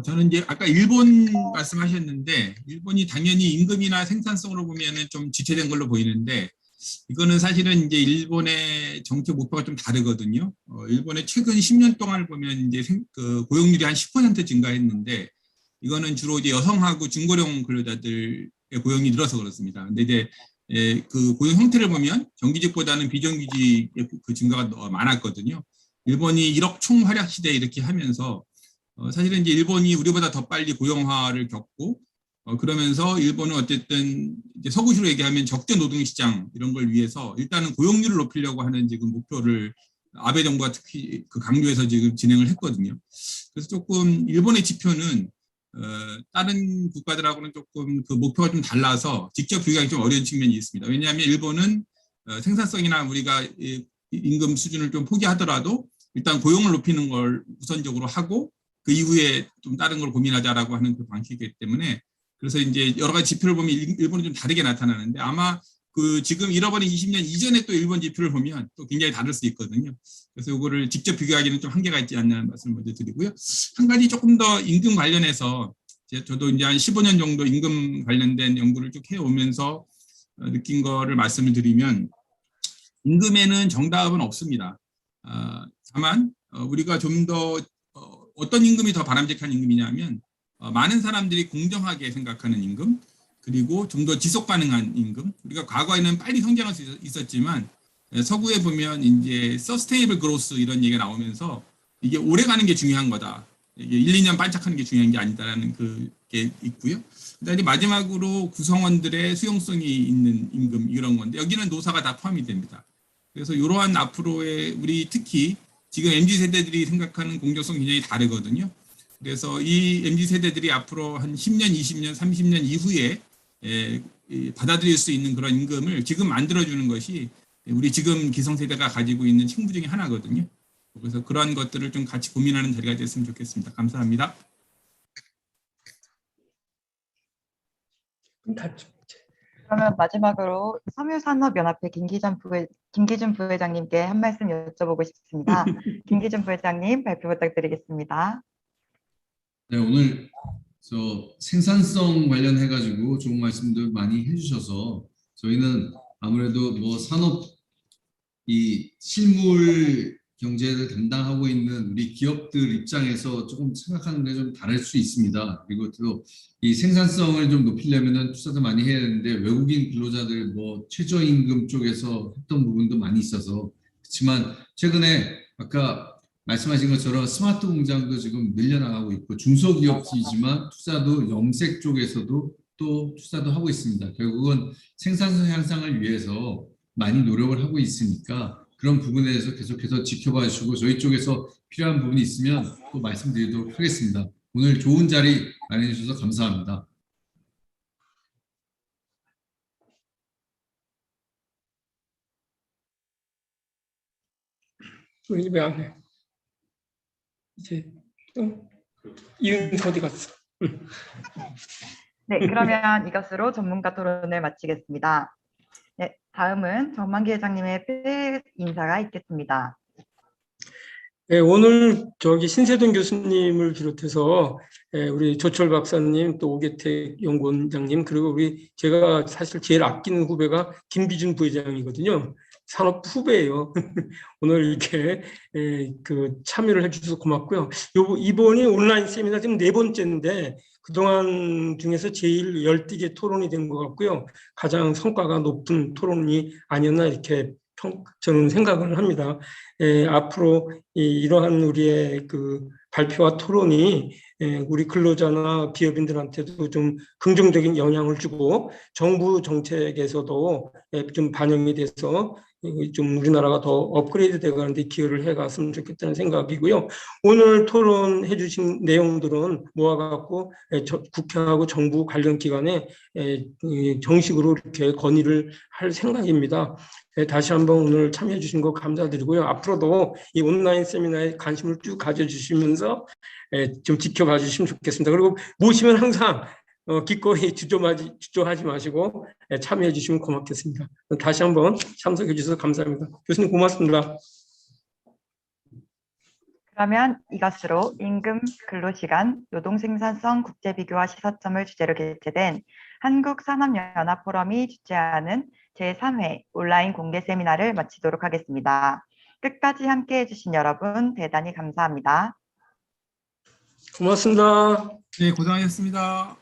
저는 이제 아까 일본 말씀하셨는데, 일본이 당연히 임금이나 생산성으로 보면은 좀 지체된 걸로 보이는데, 이거는 사실은 이제 일본의 정책 목표가 좀 다르거든요. 일본의 최근 10년 동안을 보면 이제 그 고용률이 한 10% 증가했는데, 이거는 주로 이제 여성하고 중고령 근로자들의 고용이 늘어서 그렇습니다. 근데 이제 그 고용 형태를 보면 정규직보다는 비정규직의 그 증가가 더 많았거든요. 일본이 1억 총활약 시대 이렇게 하면서 사실은 이제 일본이 우리보다 더 빨리 고용화를 겪고, 그러면서 일본은 어쨌든 이제 서구시로 얘기하면 적대 노동시장 이런 걸 위해서 일단은 고용률을 높이려고 하는 지금 목표를 아베 정부가 특히 그 강조해서 지금 진행을 했거든요. 그래서 조금 일본의 지표는 다른 국가들하고는 조금 그 목표가 좀 달라서 직접 비교하기 좀 어려운 측면이 있습니다. 왜냐하면 일본은 생산성이나 우리가 임금 수준을 좀 포기하더라도 일단 고용을 높이는 걸 우선적으로 하고 그 이후에 좀 다른 걸 고민하자라고 하는 그 방식이기 때문에, 그래서 이제 여러 가지 지표를 보면 일본은 좀 다르게 나타나는데, 아마 그 지금 잃어버린 20년 이전에 또 일본 지표를 보면 또 굉장히 다를 수 있거든요. 그래서 이거를 직접 비교하기는 좀 한계가 있지 않냐는 말씀을 먼저 드리고요. 한 가지 조금 더 임금 관련해서 저도 이제 한 15년 정도 임금 관련된 연구를 쭉 해오면서 느낀 거를 말씀을 드리면, 임금에는 정답은 없습니다. 다만 우리가 좀 더 어떤 임금이 더 바람직한 임금이냐면 많은 사람들이 공정하게 생각하는 임금, 그리고 좀 더 지속 가능한 임금. 우리가 과거에는 빨리 성장할 수 있었지만 서구에 보면 이제 서스테이블 그로스 이런 얘기가 나오면서 이게 오래 가는 게 중요한 거다. 이게 1, 2년 반짝하는 게 중요한 게 아니다라는 그게 있고요. 그다음에 마지막으로 구성원들의 수용성이 있는 임금 이런 건데, 여기는 노사가 다 포함이 됩니다. 그래서 이러한 앞으로의 우리 특히 지금 MZ세대들이 생각하는 공정성 굉장히 다르거든요. 그래서 이 MZ세대들이 앞으로 한 10년, 20년, 30년 이후에 받아들일 수 있는 그런 임금을 지금 만들어주는 것이 우리 지금 기성세대가 가지고 있는 책무 중에 하나거든요. 그래서 그런 것들을 좀 같이 고민하는 자리가 됐으면 좋겠습니다. 감사합니다. 그러면 마지막으로 섬유산업연합회 김기준 부회장님께 한 말씀 여쭤보고 싶습니다. 김기준 부회장님 발표 부탁드리겠습니다. 네, 오늘 생산성 관련해가지고 좋은 말씀들 많이 해주셔서 저희는 아무래도 뭐 산업 이 실물 경제를 담당하고 있는 우리 기업들 입장에서 조금 생각하는 게 좀 다를 수 있습니다. 그리고 또 이 생산성을 좀 높이려면은 투자도 많이 해야 되는데, 외국인 근로자들 뭐 최저임금 쪽에서 했던 부분도 많이 있어서 그렇지만, 최근에 아까 말씀하신 것처럼 스마트 공장도 지금 늘려나가고 있고, 중소기업이지만 투자도 염색 쪽에서도 또 투자도 하고 있습니다. 결국은 생산성 향상을 위해서 많이 노력을 하고 있으니까 그런 부분에 대해서 계속해서 지켜봐 주시고, 저희 쪽에서 필요한 부분이 있으면 또 말씀드리도록 하겠습니다. 오늘 좋은 자리 마련해 주셔서 감사합니다. 우리 왜 안 해? 이제 이은서 어디 갔어? 네, 그러면 이것으로 전문가 토론을 마치겠습니다. 네, 다음은 정만기 회장님의 인사가 있겠습니다. 네, 오늘 신세동 교수님을 비롯해서 우리 조철 박사님, 또 오계택 연구원장님, 그리고 제가 사실 제일 아끼는 후배가 김기준 부회장이거든요. 산업 후배예요. 오늘 이렇게 참여를 해주셔서 고맙고요. 이번이 온라인 세미나 지금 4번째인데 그동안 중에서 제일 열띠게 토론이 된 것 같고요. 가장 성과가 높은 토론이 아니었나 이렇게 저는 생각을 합니다. 앞으로 이러한 우리의 발표와 토론이 우리 근로자나 기업인들한테도 좀 긍정적인 영향을 주고 정부 정책에서도 좀 반영이 돼서 좀 우리나라가 더 업그레이드 돼가는데 기여를 해갔으면 좋겠다는 생각이고요. 오늘 토론해 주신 내용들은 모아갖고 국회하고 정부 관련 기관에 정식으로 이렇게 건의를 할 생각입니다. 다시 한번 오늘 참여해 주신 거 감사드리고요. 앞으로도 이 온라인 세미나에 관심을 쭉 가져주시면서 좀 지켜봐 주시면 좋겠습니다. 그리고 모시면 항상 기꺼이 주저하지 마시고 참여해 주시면 고맙겠습니다. 다시 한번 참석해 주셔서 감사합니다. 교수님 고맙습니다. 그러면 이것으로 임금, 근로시간, 노동생산성 국제비교와 시사점을 주제로 개최된 한국산업연합 포럼이 주최하는 제3회 온라인 공개 세미나를 마치도록 하겠습니다. 끝까지 함께해 주신 여러분 대단히 감사합니다. 고맙습니다. 네, 고생하셨습니다.